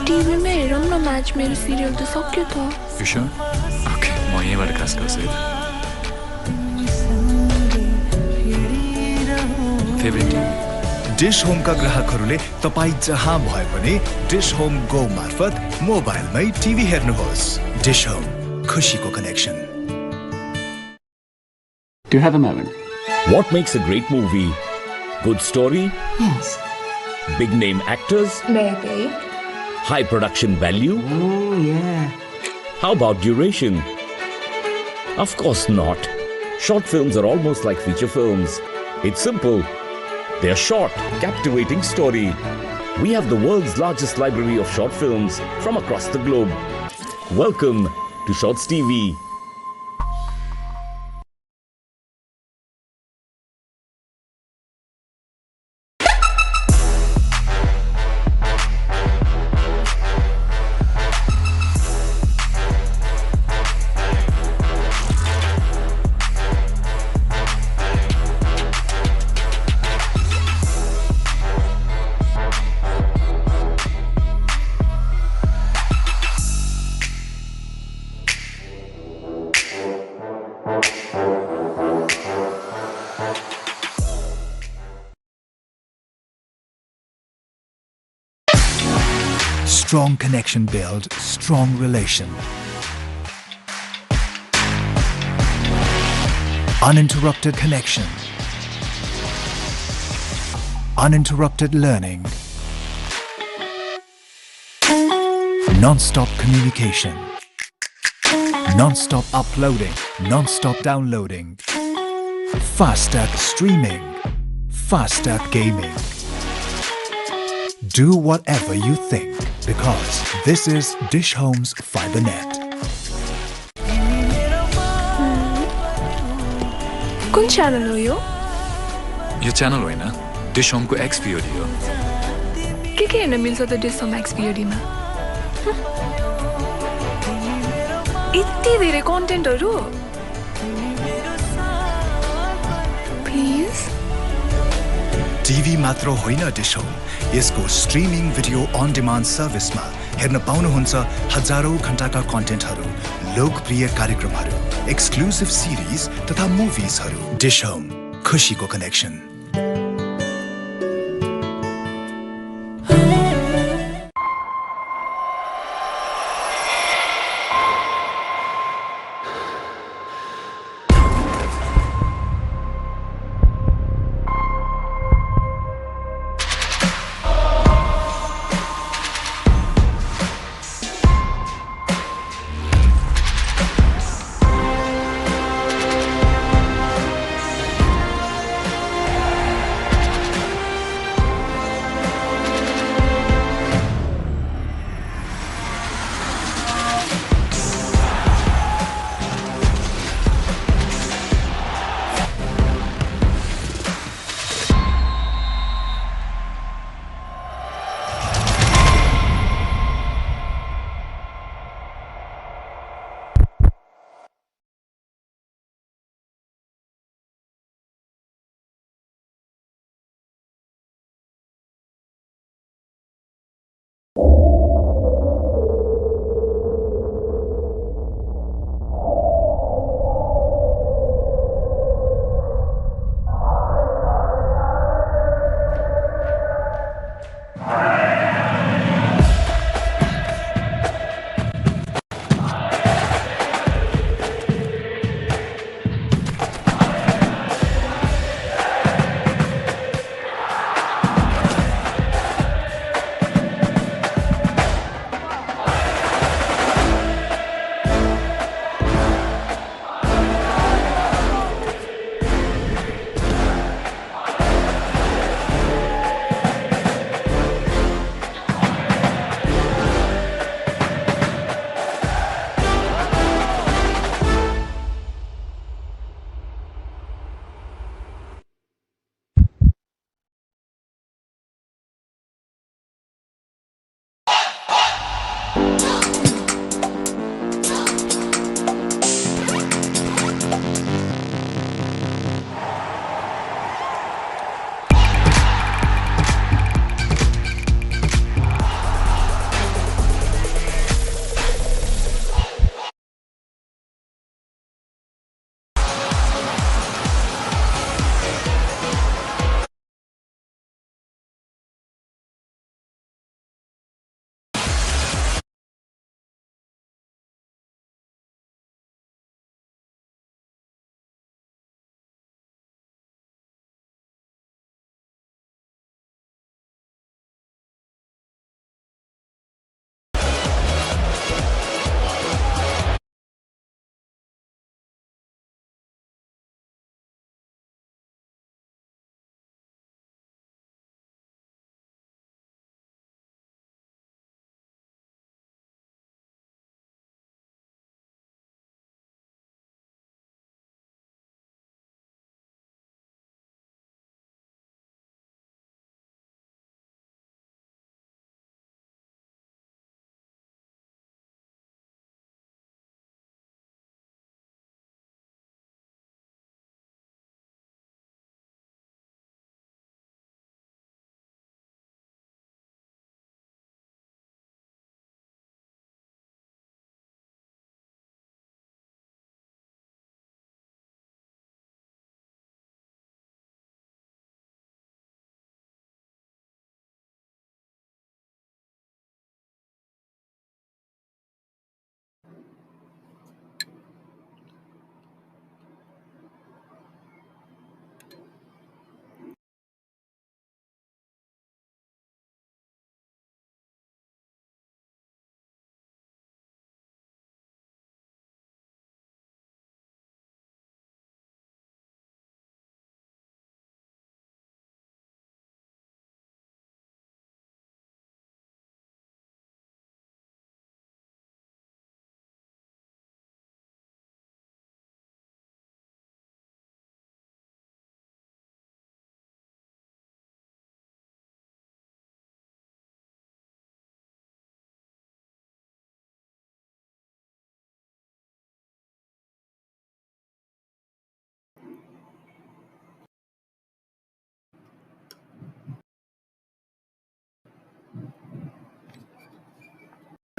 टिभीमा हेरौँ न म्याच, मेरो सिरियल त सक्यो त। You sure? Okay, म यहीँबाट कास्ट गर्छु है। Favourite Tim? डिश होमका ग्राहकहरूले तपाईँ जहाँ भए पनि डिश होम गो मार्फत मोबाइलमै टिभी हेर्नुहोस्। डिश होम, खुशीको connection. Do you have a moment? What makes a great movie? Good story? Yes. Big name actors? Maybe. High production value? Oh, yeah. How about duration? Of course not. Short films are almost like feature films. It's simple. They're short, captivating story. We have the world's largest library of short films from across the globe. Welcome to Shorts TV. Strong connection build strong relation. Uninterrupted connection. Uninterrupted learning. Non-stop communication. Non-stop uploading. Non-stop downloading. Faster streaming. Faster gaming. Do whatever you think, because this is Dish Home's FiberNet. कुन channel हो यो? यो channel होइन, dish होमको XPOD हो। के हेर्न मिल्छ त dish home XPOD मा? यति धेरै कन्टेन्टहरू? प्लिज टिभी मात्र होइन डिश होम, यसको स्ट्रिमिङ भिडियो अन डिमान्ड सर्भिसमा हेर्न पाउनुहुन्छ हजारौं घण्टाका कन्टेन्टहरू, लोकप्रिय कार्यक्रमहरू, एक्सक्लुसिभ सिरिज तथा मुभिजहरू। डिश होम, खुशीको connection.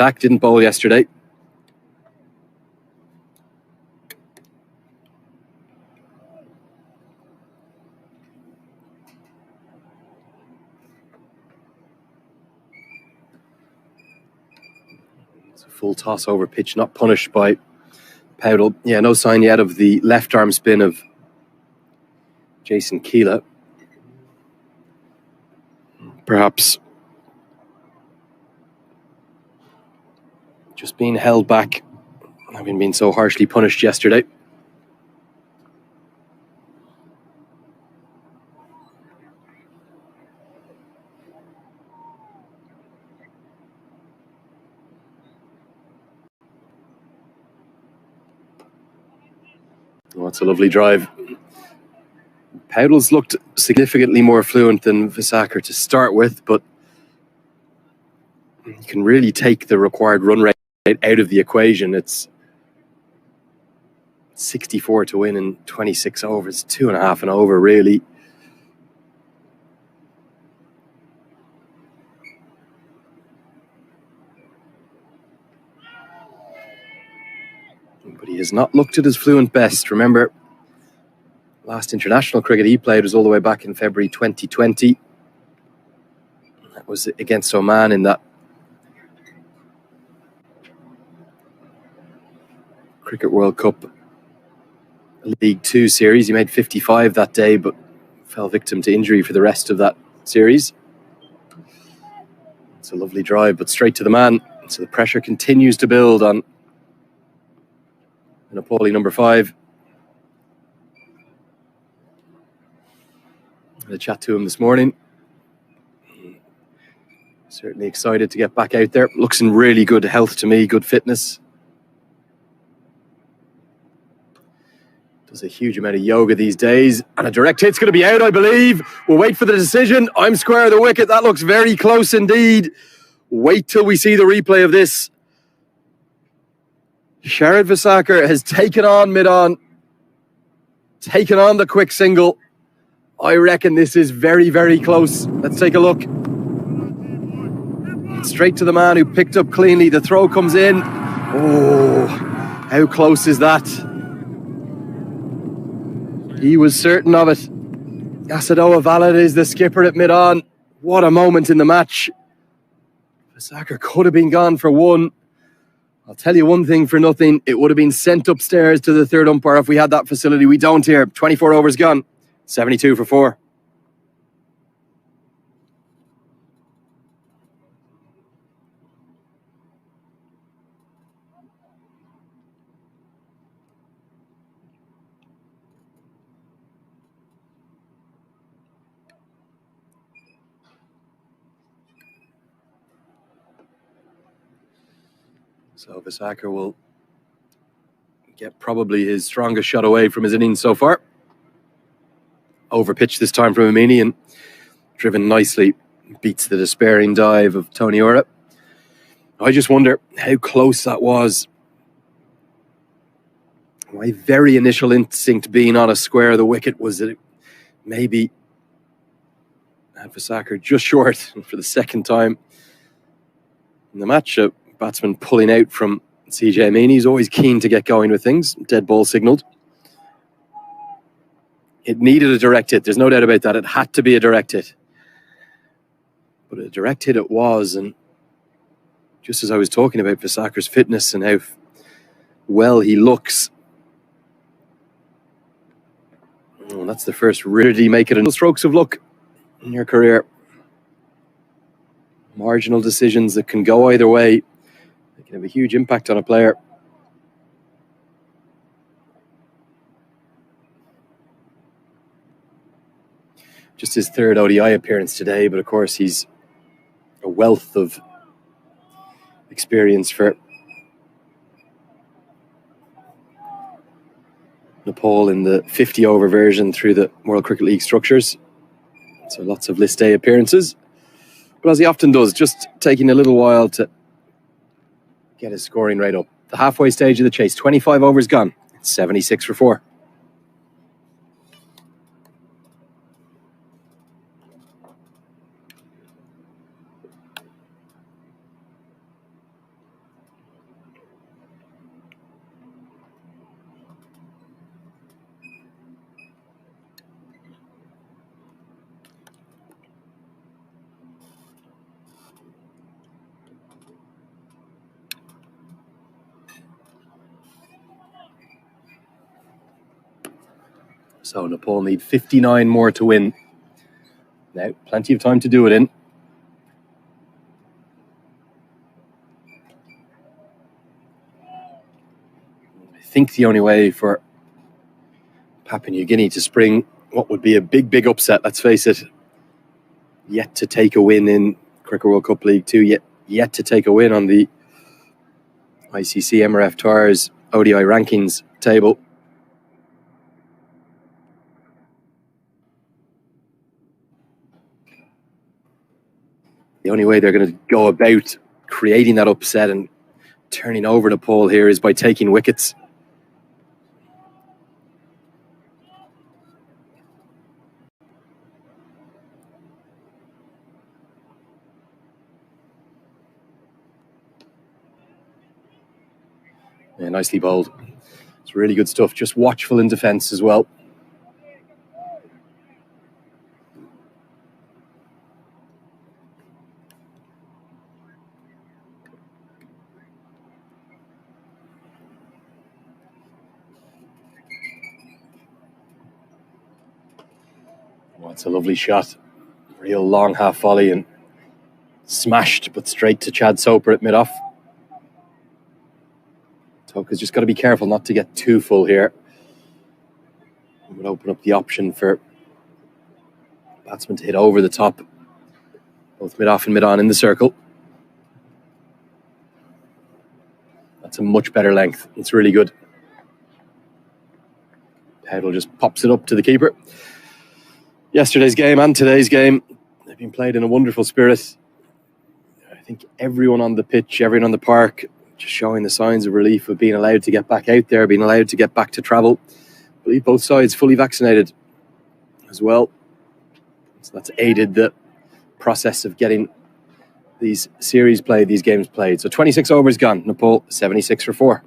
attack. Didn't bowl yesterday. It's a full toss over pitch, not punished by Powdle. Yeah, no sign yet of the left arm spin of Jason Keela. Perhaps just being held back, having been so harshly punished yesterday. Oh, that's a lovely drive. Powdle's looked significantly more fluent than Visaker to start with, but you can really take the required run rate out of the equation. It's 64 to win in 26 overs, 2.5 and over, really. But he has not looked at his fluent best. Remember, last international cricket he played was all the way back in February 2020. That was against Oman in that Cricket World Cup League 2 series. He made 55 that day, but fell victim to injury for the rest of that series. It's a lovely drive, but straight to the man. So the pressure continues to build on Nepali number 5. I had a chat to him this morning. Certainly excited to get back out there. Looks in really good health to me, good fitness. Does a huge amount of yoga these days. And a direct hit's going to be out, I believe. We'll wait for the decision. I'm square of the wicket. That looks very close indeed. Wait till we see the replay of this. Sharad Visaker has taken on mid-on. Taken on the quick single. I reckon this is very, very close. Let's take a look. Straight to the man who picked up cleanly. The throw comes in. Oh, how close is that? He was certain of it. Asadoa Valad is the skipper at mid-on. What a moment in the match. Visaker could have been gone for 1. I'll tell you one thing for nothing. It would have been sent upstairs to the third umpire if we had that facility. We don't here. 24 overs gone. 72 for 4. So Visaker will get probably his strongest shot away from his innings so far. Over pitch this time from Amini and driven nicely. Beats the despairing dive of Tony Ora. I just wonder how close that was. My very initial instinct being on a square of the wicket was that it maybe had Visaker just short for the second time in the match. A batsman pulling out from CJ Amini. He's always keen to get going with things. Dead ball signalled. It needed a direct hit. There's no doubt about that. It had to be a direct hit. But a direct hit it was. And just as I was talking about Visaker's fitness and how well he looks. Oh, that's the first really make it in strokes of luck in your career. Marginal decisions that can go either way. They can have a huge impact on a player. Just his third ODI appearance today, but of course he's a wealth of experience for Nepal in the 50-over version through the World Cricket League structures. So lots of list A appearances. But as he often does, just taking a little while to get his scoring rate up. The halfway stage of the chase, 25 overs gone. It's 76 for 4. So Nepal need 59 more to win. Now, plenty of time to do it in. I think the only way for Papua New Guinea to spring what would be a big, big upset, let's face it, yet to take a win in Cricket World Cup League 2, yet to take a win on the ICC MRF Tours ODI rankings table. The only way they're going to go about creating that upset and turning over Nepal here is by taking wickets. Yeah, nicely bowled. It's really good stuff. Just watchful in defence as well. Oh, it's a lovely shot. Real long half volley and smashed, but straight to Chad Soper at mid-off. Toka's just got to be careful not to get too full here. It would open up the option for batsman to hit over the top, both mid-off and mid-on in the circle. That's a much better length. It's really good. Headle just pops it up to the keeper. Yesterday's game and today's game, they've been played in a wonderful spirit. I think everyone on the pitch, everyone on the park, just showing the signs of relief of being allowed to get back out there, being allowed to get back to travel. I believe both sides fully vaccinated as well. So that's aided the process of getting these series played, these games played. So 26 overs gone. Nepal 76 for 4.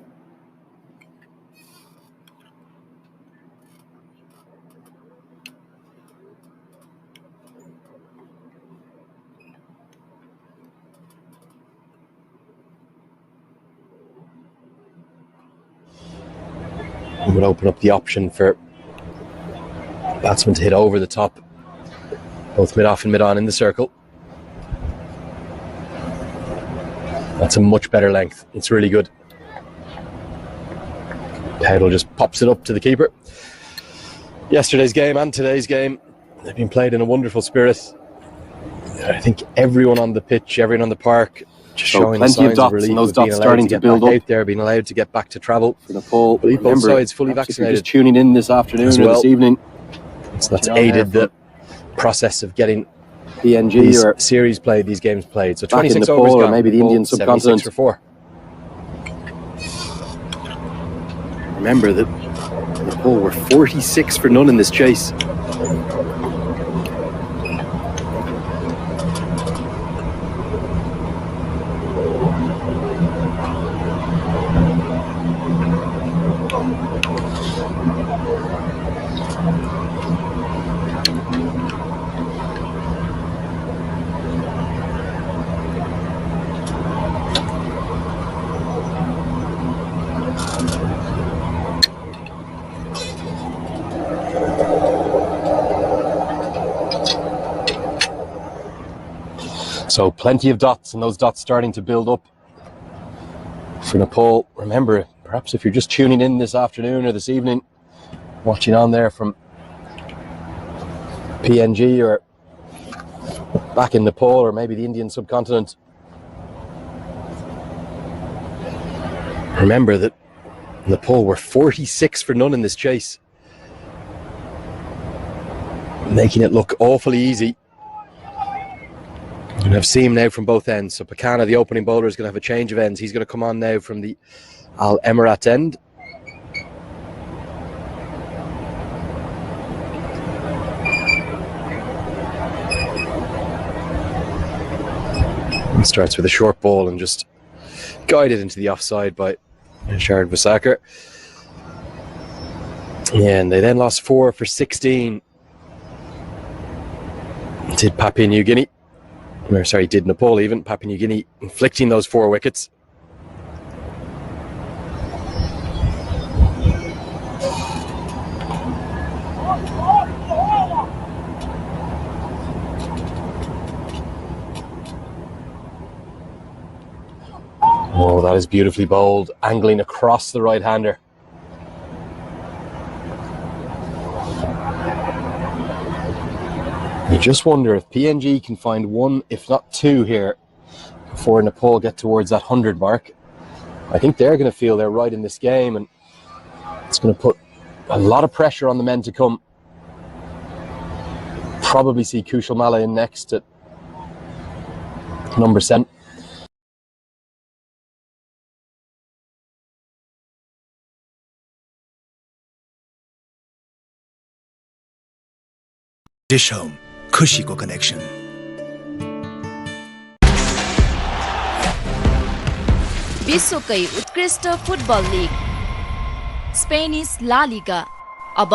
Would open up the option for batsman to hit over the top, both mid-off and mid-on in the circle. That's a much better length. It's really good. Headle just pops it up to the keeper. Yesterday's game and today's game, they've been played in a wonderful spirit. I think everyone on the pitch, everyone on the park, just showing the signs of relief, and those dots starting to build up out there, being allowed to get back to travel. For Nepal, both sides fully vaccinated. Just tuning in this afternoon or this evening, so that's aided the process of getting PNG or series played, these games played. So 26 overs gone, or maybe the Indian subcontinent for 4. Remember that Nepal were 46 for none in this chase. So plenty of dots, and those dots starting to build up for Nepal. Remember, perhaps if you're just tuning in this afternoon or this evening, watching on there from PNG or back in Nepal or maybe the Indian subcontinent, remember that Nepal were 46 for none in this chase, making it look awfully easy. You're going to have seam now from both ends. So Pakana, the opening bowler, is going to have a change of ends. He's going to come on now from the Al Emirat end. He starts with a short ball and just guided into the offside by Shard Vasakar. Yeah, and they then lost 4 for 16. Did Papua New Guinea. Or, sorry, did Nepal even. Papua New Guinea inflicting those 4 wickets. Oh, that is beautifully bowled, angling across the right-hander. You just wonder if PNG can find one, if not two here, before Nepal get towards that 100 mark. I think they're going to feel they're right in this game, and it's going to put a lot of pressure on the men to come. Probably see Kushal Malla in next at number 7. Dish Home खुशीको connection. विश्वकै उत्कृष्ट football league Spanish ला लिगा अब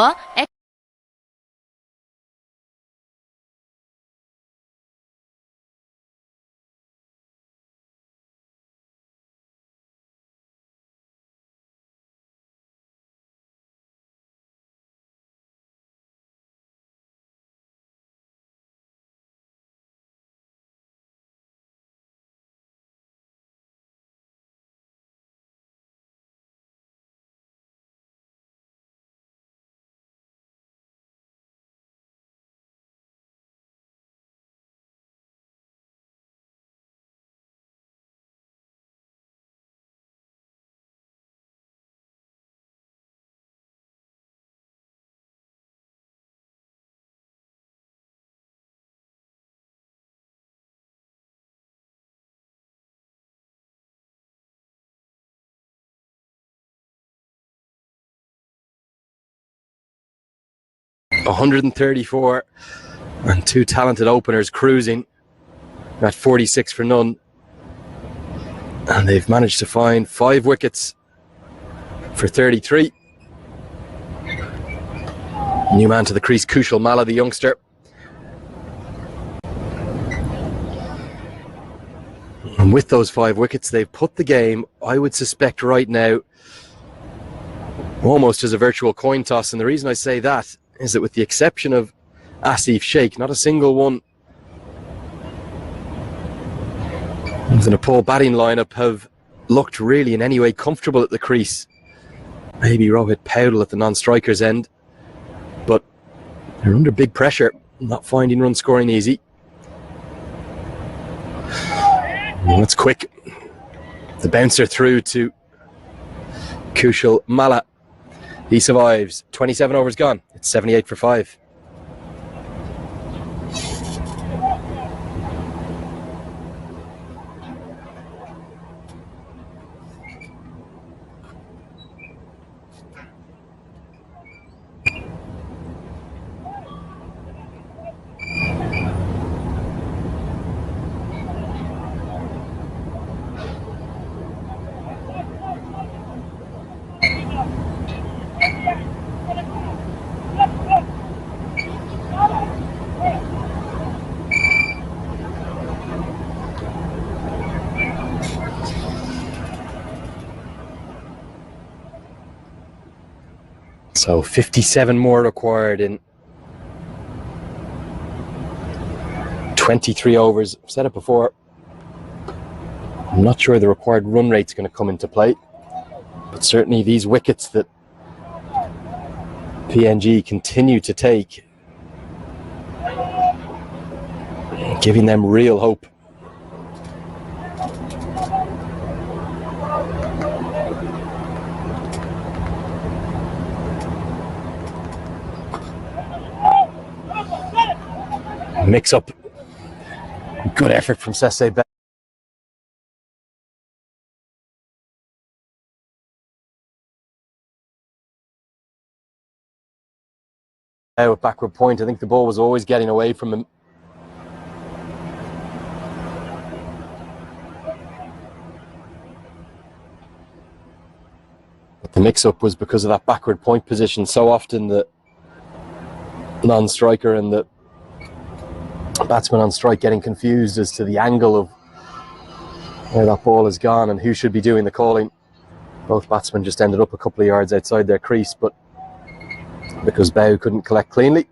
$134 and two talented openers cruising at 46 for none, and they've managed to find 5 wickets for 33. New man to the crease, Kushal Malla, the youngster. And with those 5 wickets, they've put the game, I would suspect right now, almost as a virtual coin toss. And the reason I say that is that with the exception of Asif Sheikh, not a single one of the Nepal batting lineup have looked really in any way comfortable at the crease. Maybe Rohit Paudel at the non-striker's end, but they're under big pressure, not finding run scoring easy. And that's quick. The bouncer through to Kushal Malla. He survives. 27 overs gone. It's 78 for 5. So 57 more required in 23 overs. I've said it before, I'm not sure the required run rate's going to come into play, but certainly these wickets that PNG continue to take, giving them real hope. Mix up. Good effort from Sese Bell. With backward point, I think the ball was always getting away from him. But the mix-up was because of that backward point position. So often the non-striker and the batsman on strike getting confused as to the angle of where that ball has gone and who should be doing the calling. Both batsmen just ended up a couple of yards outside their crease, but because Bow couldn't collect cleanly.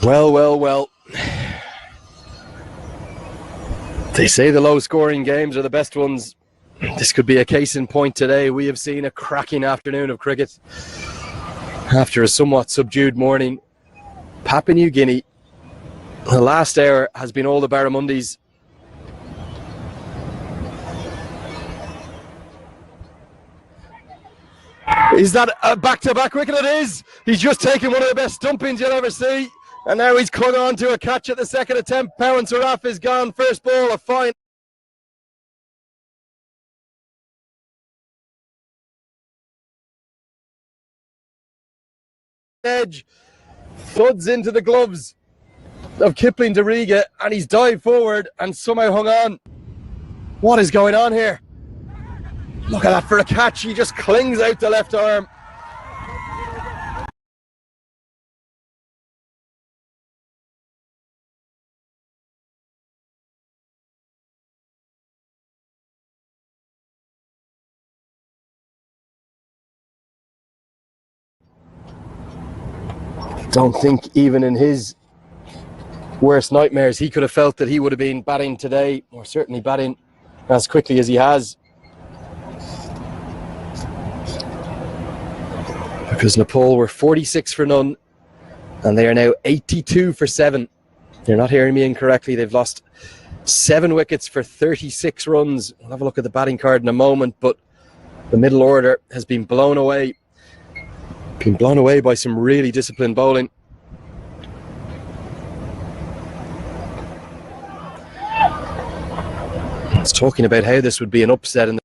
Well, well, well. They say the low-scoring games are the best ones. This could be a case in point today. We have seen a cracking afternoon of cricket. After a somewhat subdued morning, Papua New Guinea, the last hour has been all the barramundis. Is that a back-to-back wicket? It is. He's just taken one of the best stumpings you'll ever see. And now he's clung on to a catch at the second attempt. Pawan Saraf is gone. First ball, a fine. Edge thuds into the gloves of Kipling Dariga, and he's dived forward and somehow hung on. What is going on here? Look at that for a catch. He just clings out the left arm. Don't think even in his worst nightmares he could have felt that he would have been batting today, or certainly batting as quickly as he has. Because Nepal were 46 for none, and they are now 82 for 7. They're not hearing me incorrectly. They've lost 7 wickets for 36 runs. We'll have a look at the batting card in a moment, but the middle order has been blown away. Been blown away by some really disciplined bowling. It's talking about how this would be an upset in the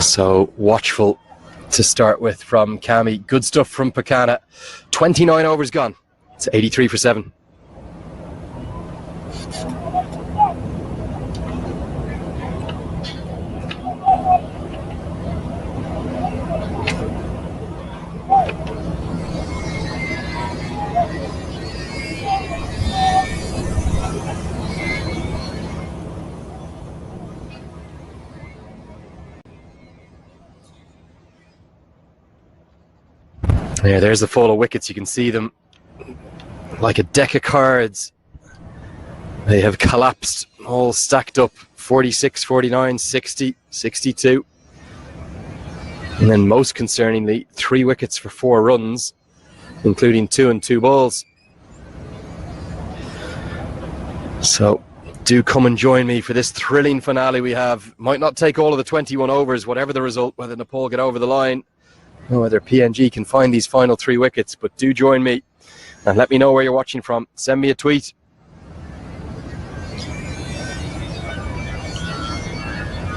So watchful to start with from Cami. Good stuff from Pakana. 29 overs gone. It's 83 for 7. Yeah, there's the fall of wickets. You can see them like a deck of cards. They have collapsed, all stacked up. 46, 49, 60, 62. And then most concerningly, 3 wickets for 4 runs, including 2 and 2 balls. So do come and join me for this thrilling finale we have. Might not take all of the 21 overs, whatever the result, whether Nepal get over the line or whether PNG can find these final 3 wickets. But do join me and let me know where you're watching from. Send me a tweet.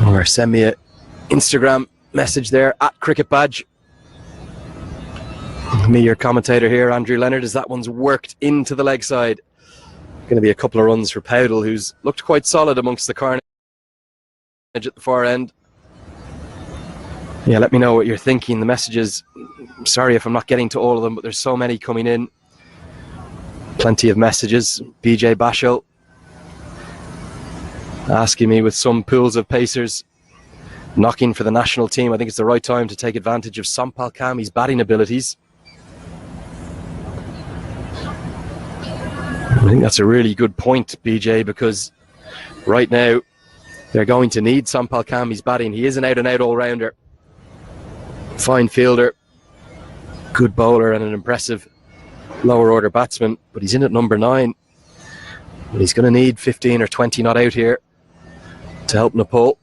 Or send me an Instagram message there at Cricket Badge. Me, your commentator here, Andrew Leonard, as that one's worked into the leg side. Going to be a couple of runs for Pubg, who's looked quite solid amongst the carnage at the far end. Yeah, let me know what you're thinking. The messages, sorry if I'm not getting to all of them, but there's so many coming in. Plenty of messages. BJ Bashel asking me with some pools of pacers knocking for the national team. I think it's the right time to take advantage of Sampal Kami's batting abilities. I think that's a really good point, BJ, because right now they're going to need Sampal Kami's batting. He is an out-and-out all-rounder. Fine fielder, good bowler and an impressive lower-order batsman, but he's in at number 9. And he's going to need 15 or 20 not out here to help Nepal.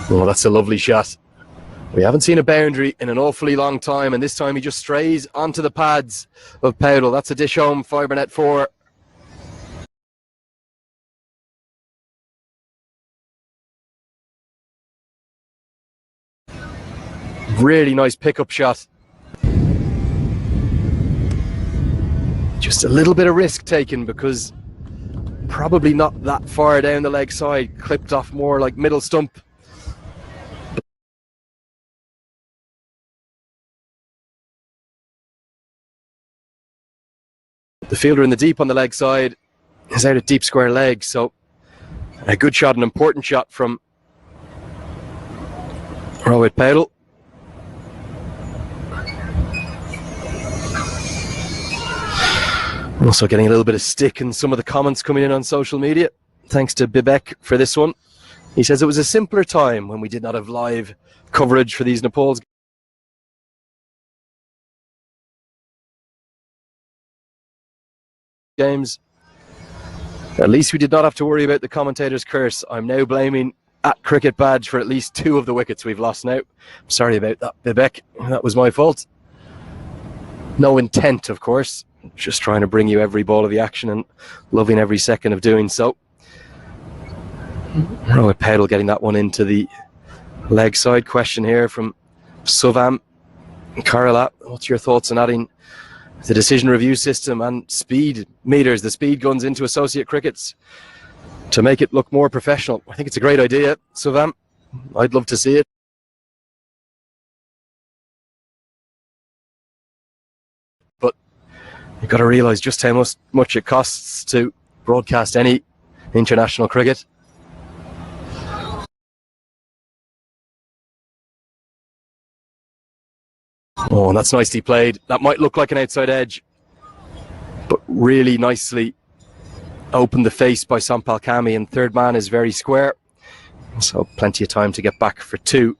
Oh, that's a lovely shot. We haven't seen a boundary in an awfully long time, and this time he just strays onto the pads of Pubg. That's a dish home, fibre net 4. Really nice pickup shot. Just a little bit of risk taken because probably not that far down the leg side, clipped off more like middle stump. The fielder in the deep on the leg side is out at deep square leg, so a good shot, an important shot from Rohit Pudg. Also getting a little bit of stick in some of the comments coming in on social media. Thanks to Bibek for this one. He says it was a simpler time when we did not have live coverage for these Nepal's games. At least we did not have to worry about the commentator's curse. I'm now blaming at Cricket Badge for at least 2 of the wickets we've lost now. Sorry about that, Bibek. That was my fault. No intent, of course. Just trying to bring you every ball of the action and loving every second of doing so. Rohit Pudg getting that one into the leg side. Question here from Suvam Karala. What's your thoughts on adding the decision review system and speed meters, the speed guns into associate crickets to make it look more professional? I think it's a great idea, Suvam. I'd love to see it. But you've got to realise just how much it costs to broadcast any international cricket. Oh, and that's nicely played. That might look like an outside edge, but really nicely opened the face by Sampal Kami, and third man is very square. So plenty of time to get back for 2.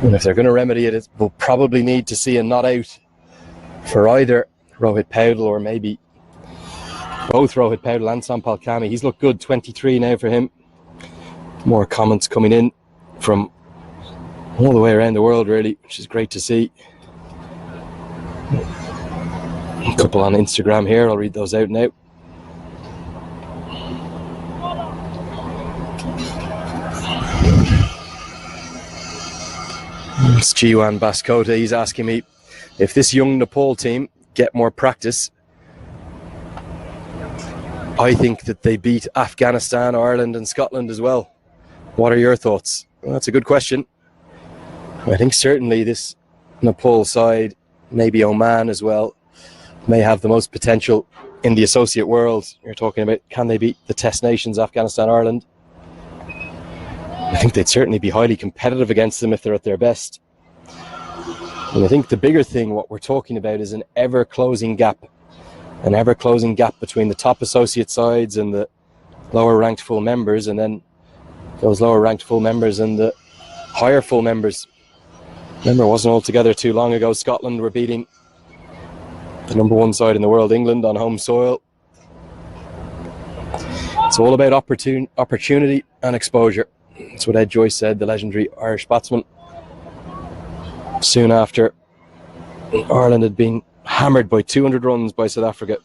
And if they're going to remedy it, it will probably need to see a not out for either Rohit Paudel or maybe both Rohit Paudel and Sampal Kami. He's looked good, 23 now for him. More comments coming in from all the way around the world, really, which is great to see. A couple on Instagram here, I'll read those out now. It's Jiwan Baskota. He's asking me if this young Nepal team get more practice. I think that they beat Afghanistan, Ireland and Scotland as well. What are your thoughts? Well, that's a good question. I think certainly this Nepal side, maybe Oman as well, may have the most potential in the associate world. You're talking about, can they beat the test nations, Afghanistan, Ireland? I think they'd certainly be highly competitive against them if they're at their best. And I think the bigger thing, what we're talking about, is an ever-closing gap between the top associate sides and the lower-ranked full members, and then those lower-ranked full members and the higher full members. Remember, it wasn't all together too long ago. Scotland were beating the number one side in the world, England, on home soil. It's all about opportunity and exposure. That's what Ed Joyce said, the legendary Irish batsman, soon after Ireland had been hammered by 200 runs by South Africa.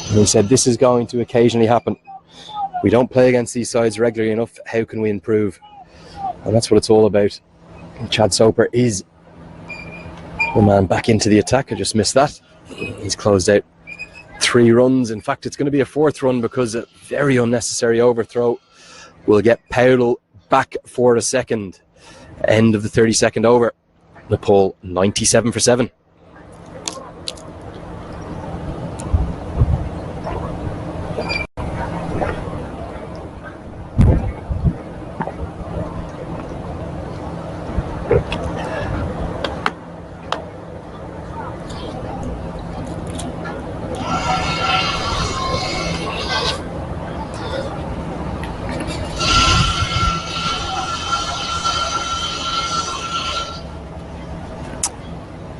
And he said, this is going to occasionally happen. We don't play against these sides regularly enough. How can we improve? And that's what it's all about. And Chad Soper is the man back into the attack. I just missed that. He's closed out 3 runs. In fact, it's going to be a 4th run because a very unnecessary overthrow will get Paudel back for a second. End of the 32nd over. Nepal 97 for 7.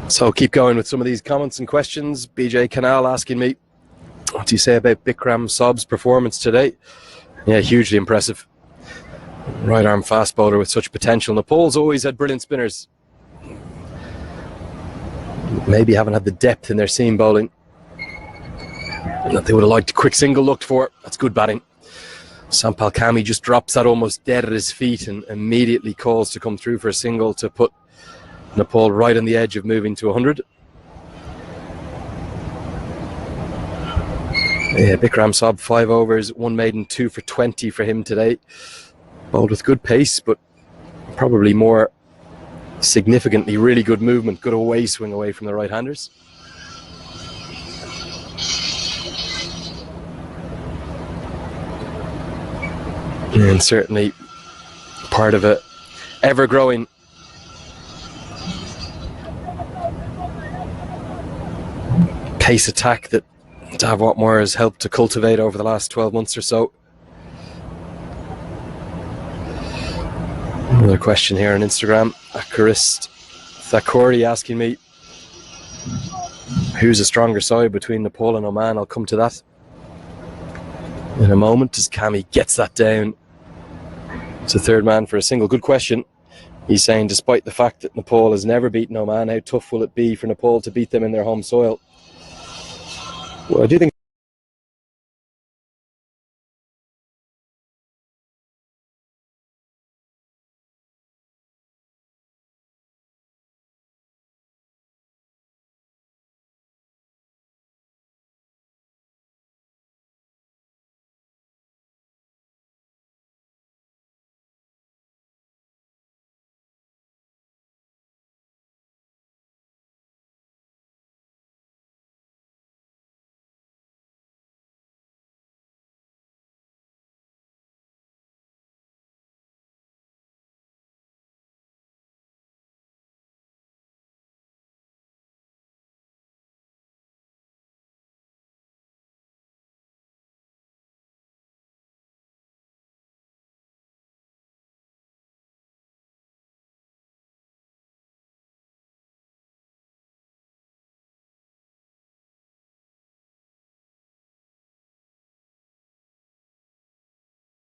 So keep going with some of these comments and questions. BJ Canal asking me, what do you say about Bikram Sob's performance today? Yeah, hugely impressive. Right arm fast bowler with such potential. Nepal's always had brilliant spinners. Maybe haven't had the depth in their seam bowling that they would have liked. A quick single looked for. That's good batting. Sampal Kami just drops that almost dead at his feet and immediately calls to come through for a single to put Nepal right on the edge of moving to 100. Yeah, Bikram Sob, 5 overs, 1 maiden, 2 for 20 for him today. Bowled with good pace, but probably more significantly really good movement, good away swing away from the right-handers. And certainly part of a ever-growing pace attack that Dav Watmore has helped to cultivate over the last 12 months or so. Another question here on Instagram. Akarist Thakori asking me, who's a stronger side between Nepal and Oman? I'll come to that in a moment as Kami gets that down. It's a third man for a single. Good question. He's saying, despite the fact that Nepal has never beaten Oman, how tough will it be for Nepal to beat them in their home soil? Well, I do think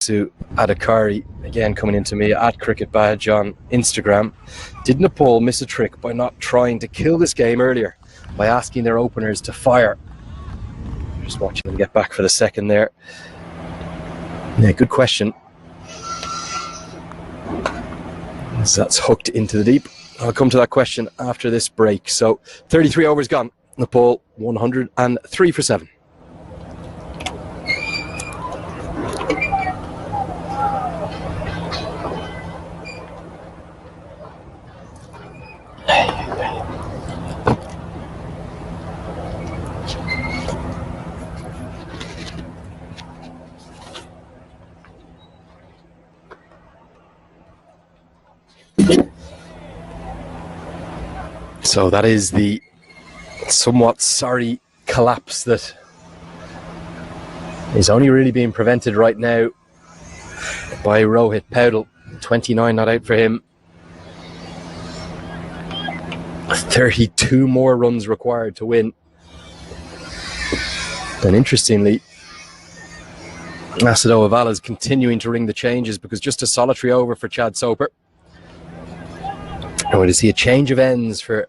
Laksu Adhikari, again coming into me at Cricket Badge on Instagram. Did Nepal miss a trick by not trying to kill this game earlier by asking their openers to fire? Just watching them get back for the second there. Yeah, good question. So that's hooked into the deep. I'll come to that question after this break. So 33 overs gone. Nepal 103 for 7. So that is the somewhat sorry collapse that is only really being prevented right now by Rohit Paudel. 29 not out for him. 32 more runs required to win. And interestingly, Asadoh Avala is continuing to ring the changes because just a solitary over for Chad Soper. And to see a change of ends for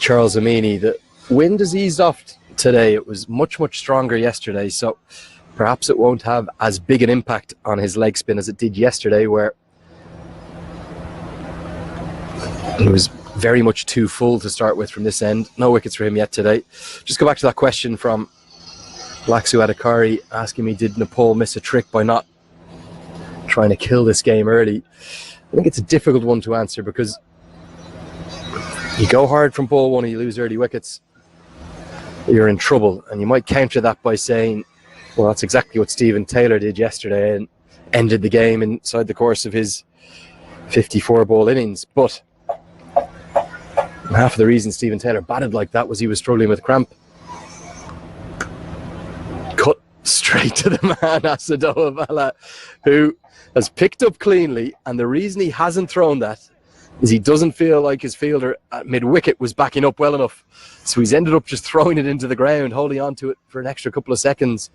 Charles Amini. The wind has eased off today. It was much, much stronger yesterday, so perhaps it won't have as big an impact on his leg spin as it did yesterday, where it was very much too full to start with from this end. No wickets for him yet today. Just go back to that question from Laksu Adhikari asking me, did Nepal miss a trick by not trying to kill this game early? I think it's a difficult one to answer because you go hard from ball one and you lose early wickets, you're in trouble. And you might counter that by saying, well, that's exactly what Stephen Taylor did yesterday and ended the game inside the course of his 54-ball innings. But half of the reason Stephen Taylor batted like that was he was struggling with cramp. Cut straight to the man, Asadoh Avala, who has picked up cleanly. And the reason he hasn't thrown that is he doesn't feel like his fielder at mid-wicket was backing up well enough. So he's ended up just throwing it into the ground, holding on to it for an extra couple of seconds.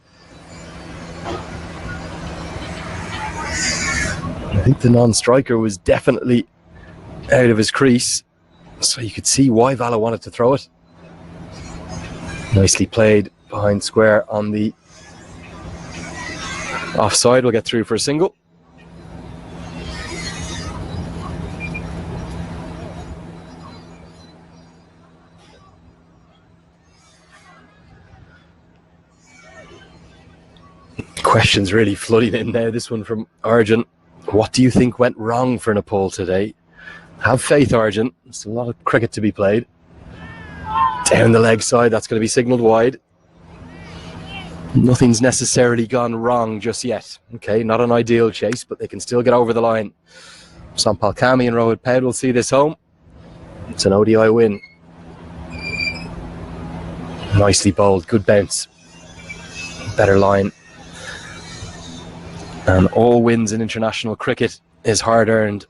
I think the non-striker was definitely out of his crease, so you could see why Vala wanted to throw it. Nicely played behind square on the offside. We'll get through for a single. Questions really flooding in now. This one from Arjun. What do you think went wrong for Nepal today? Have faith, Arjun. There's a lot of cricket to be played. Down the leg side, that's going to be signalled wide. Nothing's necessarily gone wrong just yet. Okay, not an ideal chase, but they can still get over the line. Sampal Kami and Rohit Paudel will see this home. It's an ODI win. Nicely bowled, good bounce. Better line. And all wins in international cricket is hard earned.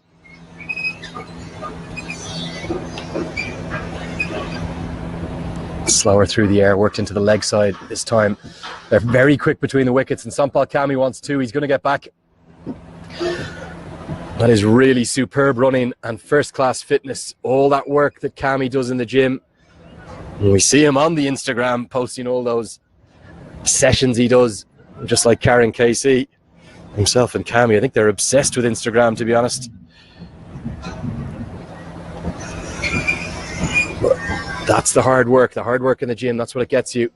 Slower through the air, worked into the leg side this time. They're very quick between the wickets, and Sampal Kami wants two. He's going to get back. That is really superb running and first-class fitness. All that work that Kami does in the gym. And we see him on the Instagram posting all those sessions he does, just like Karen KC. Himself and Kami, I think they're obsessed with Instagram, to be honest. But that's the hard work in the gym. That's what it gets you.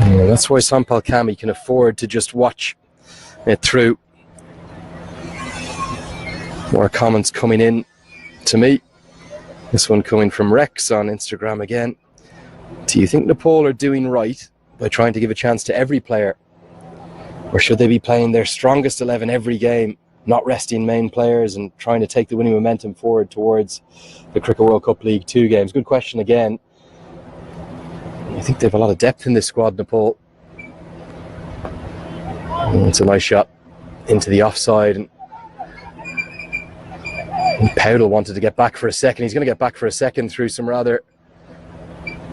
Yeah, that's why Sampal Kami can afford to just watch it through. More comments coming in to me. This one coming from Rex on Instagram again. Do you think Nepal are doing right by trying to give a chance to every player? Or should they be playing their strongest 11 every game, not resting main players and trying to take the winning momentum forward towards the Cricket World Cup League 2 games? Good question again. I think they have a lot of depth in this squad, Nepal. It's a nice shot into the offside. And Powdell wanted to get back for a second. He's going to get back for a second through some rather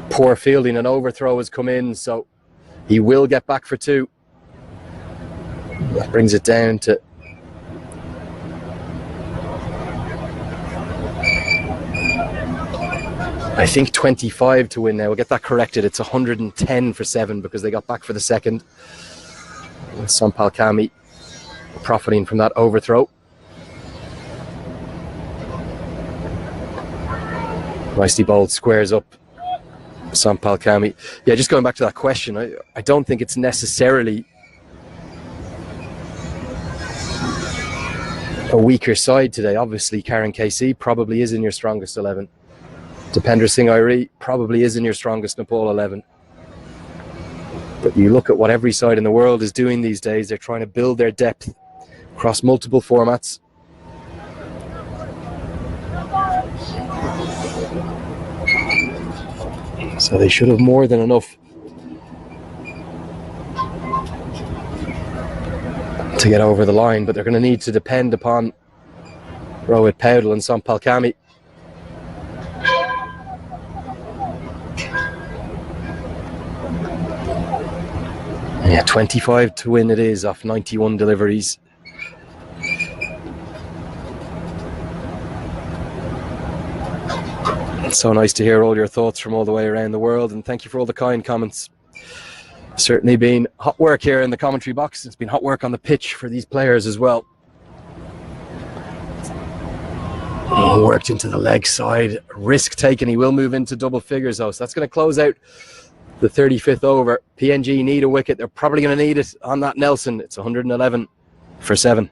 poor fielding. An overthrow has come in, so he will get back for 2. That brings it down to I think 25 to win now. We'll get that corrected. It's 110 for 7 because they got back for the second. Sampal Kami profiting from that overthrow. Nicely bowled, squares up Sampal Kami. Yeah, just going back to that question, I don't think it's necessarily a weaker side today. Obviously, Karen KC probably is in your strongest 11. Dipender Singh Airi probably is in your strongest Nepal 11. But you look at what every side in the world is doing these days. They're trying to build their depth across multiple formats. So they should have more than enough to get over the line, but they're going to need to depend upon Rohit Powdell and Sampal Kami. Yeah, 25 to win it is off 91 deliveries. It's so nice to hear all your thoughts from all the way around the world, and thank you for all the kind comments. Certainly been hot work here in the commentary box. It's been hot work on the pitch for these players as well. Worked into the leg side, risk taken. He will move into double figures though, so that's going to close out the 35th over. PNG need a wicket. They're probably going to need it on that Nelson. It's 111 for 7.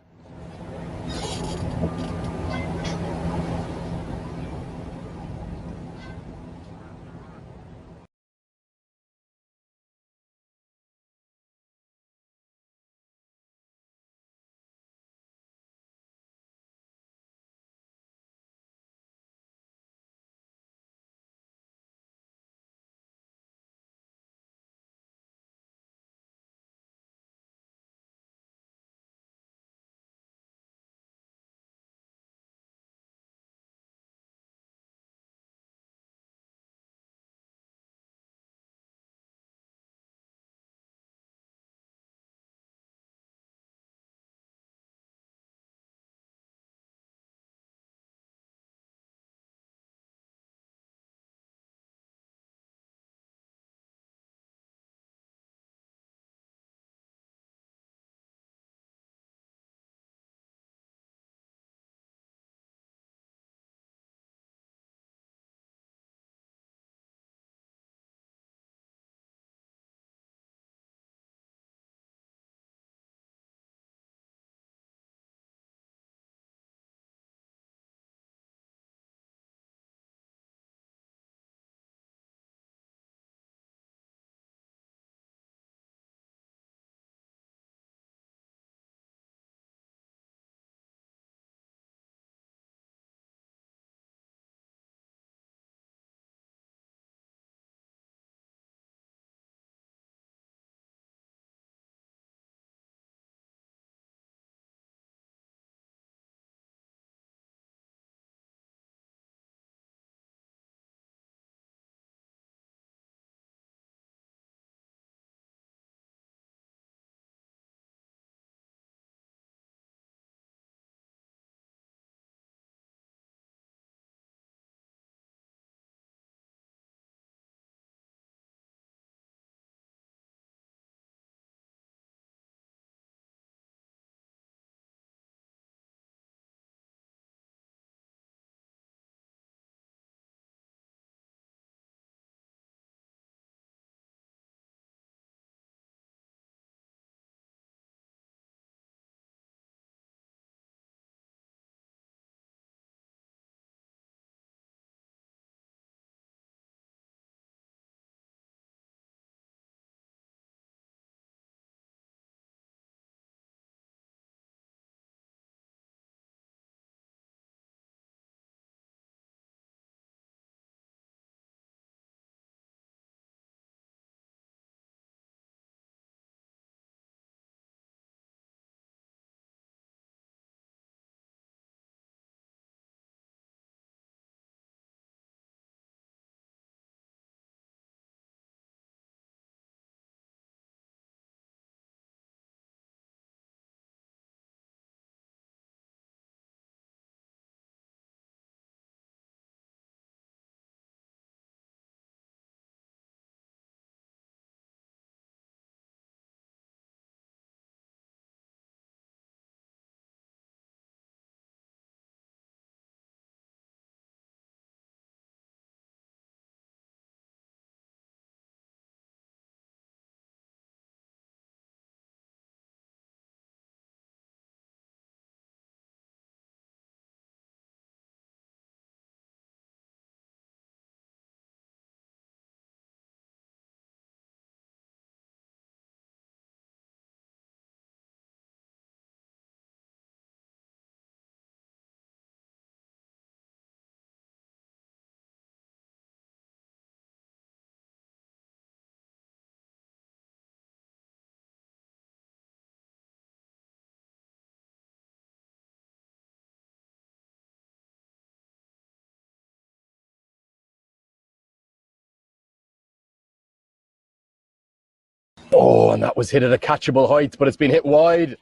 Oh, and that was hit at a catchable height, but it's been hit wide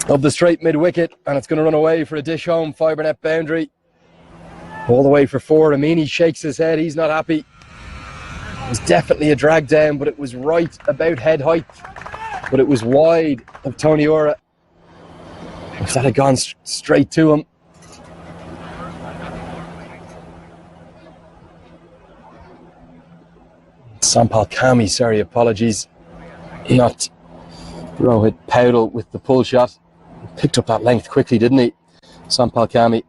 of the straight mid-wicket, and it's going to run away for a dish home fibre net boundary. All the way for 4. Amini shakes his head. He's not happy. It was definitely a drag down, but it was right about head height. But it was wide of Tony Ora. If that had gone straight to him. Sampal Kami, sorry, apologies. Not Rohit Powdle with the pull shot. Picked up that length quickly, didn't he? Sampal Kami.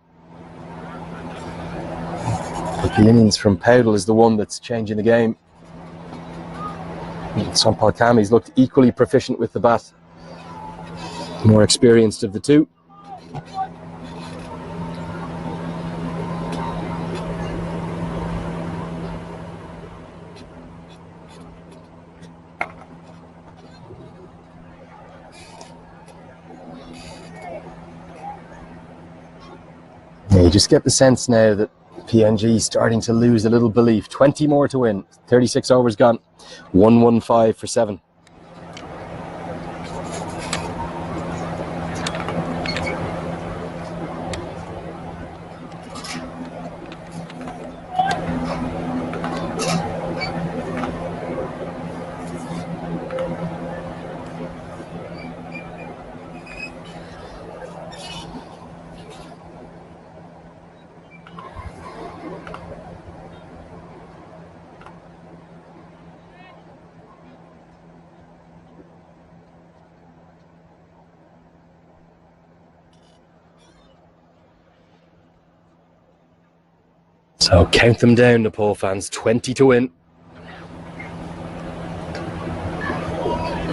But the innings from Powdle is the one that's changing the game. Sampal Kami's looked equally proficient with the bat. More experienced of the two. Yeah, you just get the sense now that PNG is starting to lose a little belief. 20 more to win. 36 overs gone. 115 for 7. So count them down, Nepal fans. 20 to win.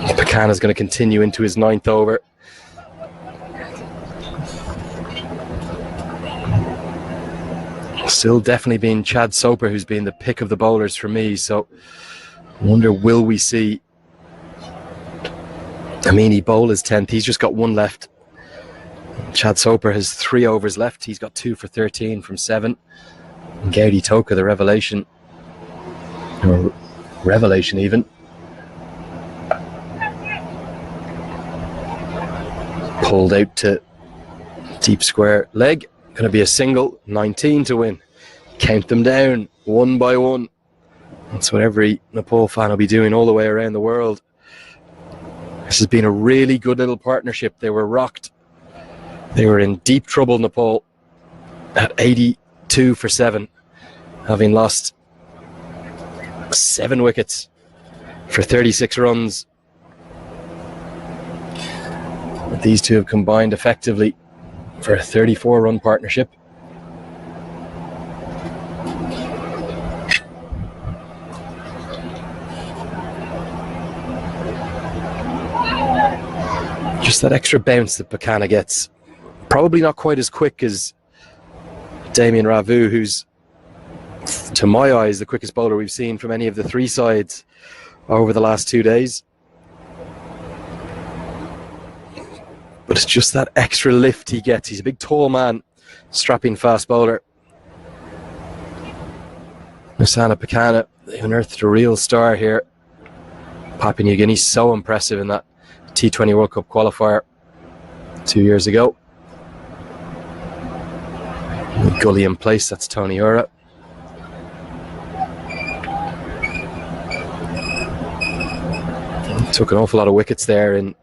Pekan is going to continue into his 9th over. Still definitely being Chad Soper, who's been the pick of the bowlers for me. So I wonder, will we see Amini bowl his 10th? He's just got 1 left. Chad Soper has 3 overs left. He's got 2 for 13 from 7. And Gaudi Toka, the revelation, or revelation even, pulled out to deep square leg. Going to be a single. 19 to win. Count them down one by one. That's what every Nepal fan will be doing all the way around the world. This has been a really good little partnership. They were rocked. They were in deep trouble, Nepal, at 82 for 7, having lost 7 wickets for 36 runs. But these two have combined effectively for a 34-run partnership. Just that extra bounce that Bacana gets. Probably not quite as quick as Damien Ravu, who's, to my eyes, the quickest bowler we've seen from any of the 3 sides over the last 2 days. But it's just that extra lift he gets. He's a big, tall man, strapping fast bowler. Nusana Pekan, they unearthed a real star here. Papua New Guinea, so impressive in that T20 World Cup qualifier 2 years ago. Gully in place, that's Tony Ura. Took an awful lot of wickets there in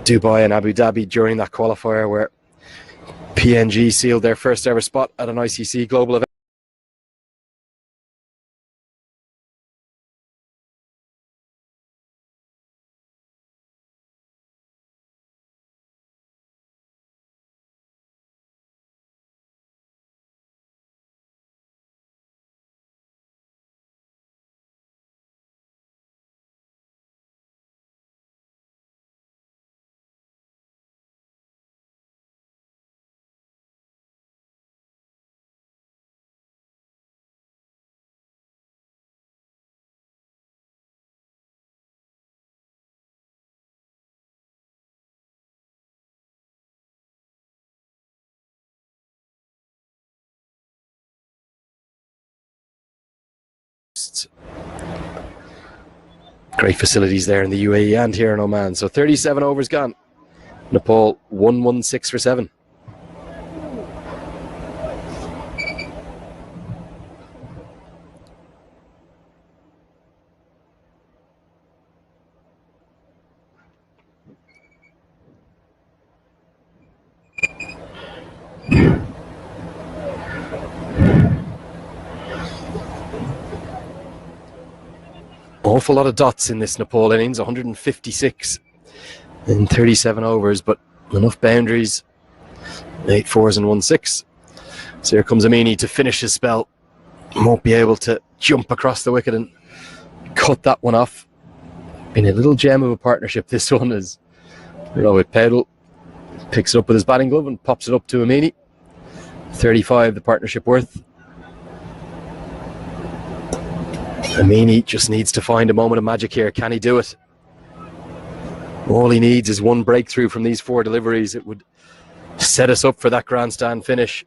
Dubai and Abu Dhabi during that qualifier, where PNG sealed their first ever spot at an ICC global event. Great facilities there in the UAE and here in Oman. So 37 overs gone. Nepal 116 for 7. Awful lot of dots in this Nepal innings, 156 in 37 overs, but enough boundaries. 8 fours and 1 6. So here comes Amini to finish his spell. Won't be able to jump across the wicket and cut that one off. Been a little gem of a partnership, this one is. You know, with Pedal picks it up with his batting glove and pops it up to Amini. 35 the partnership worth. Amini just needs to find a moment of magic here. Can he do it? All he needs is one breakthrough from these 4 deliveries. It would set us up for that grandstand finish.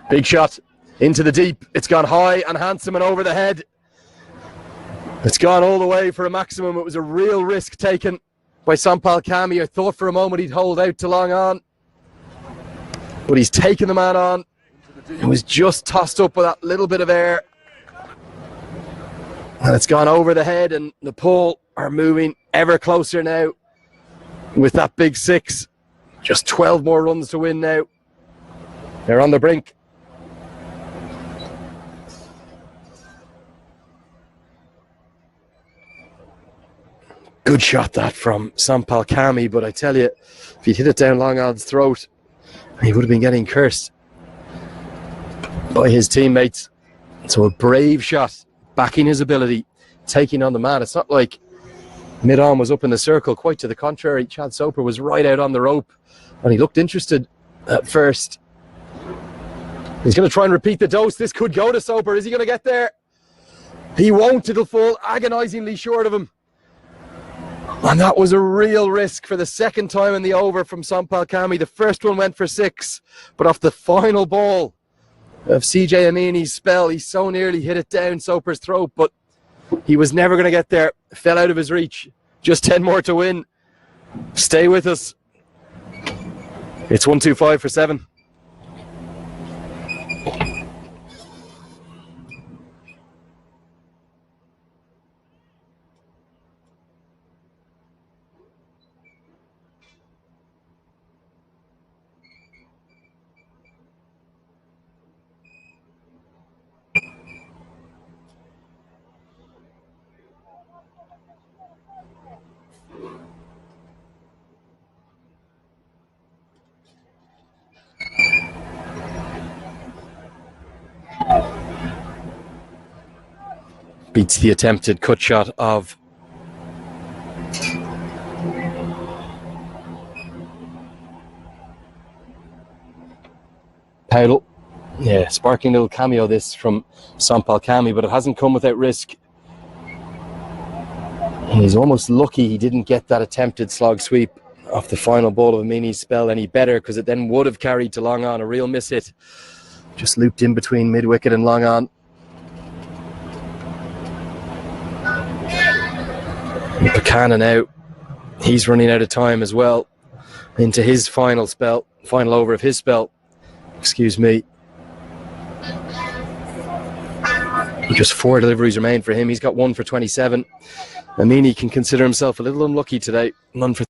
Big shot into the deep. It's gone high and handsome and over the head. It's gone all the way for a maximum. It was a real risk taken by Sampal Kami. I thought for a moment he'd hold out to long on, but he's taken the man on. It was just tossed up with that little bit of air, and it's gone over the head, and Nepal are moving ever closer now with that big 6. Just 12 more runs to win now. They're on the brink. Good shot that from Sampal Kami, but I tell you, if he'd hit it down Long On's throat, he would have been getting cursed by his teammates. So a brave shot, backing his ability, taking on the man. It's not like mid-on was up in the circle, quite to the contrary. Chad Soper was right out on the rope, and he looked interested at first. He's going to try and repeat the dose. This could go to Soper. Is he going to get there? He won't. It'll fall agonisingly short of him. And that was a real risk for the second time in the over from Sampal Kami. The first one went for 6, but off the final ball of CJ Amini's spell, he so nearly hit it down Soper's throat, but he was never going to get there. Fell out of his reach. Just 10 more to win. Stay with us. It's 125 for 7. Beats the attempted cut shot of Powell. Yeah, sparkling little cameo this from Sampal Kami, but it hasn't come without risk. And he's almost lucky he didn't get that attempted slog sweep off the final ball of Amini's spell any better, because it then would have carried to long on. A real miss hit. Just looped in between mid-wicket and long on. Buchanan now, he's running out of time as well into his final spell, final over of his spell, excuse me. Just 4 deliveries remain for him. He's got 1 for 27. Amini can consider himself a little unlucky today. None for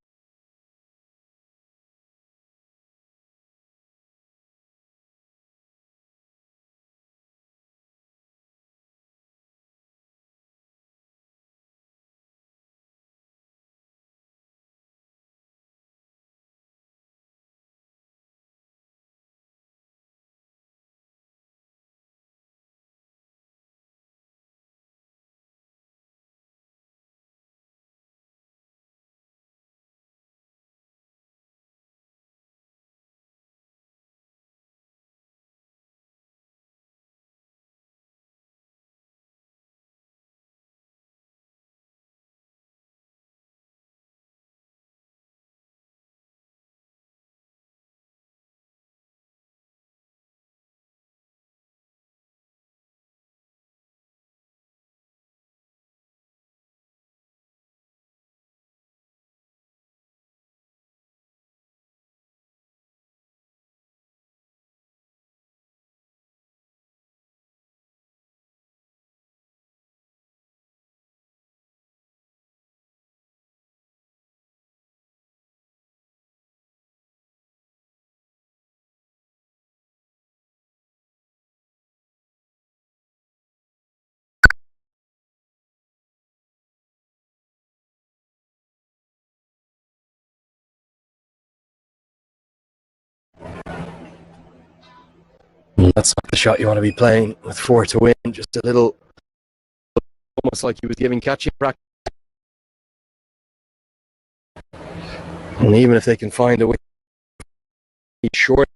That's not the shot you want to be playing with 4 to win. Just a little, almost like he was giving catching practice. And even if they can find a way short,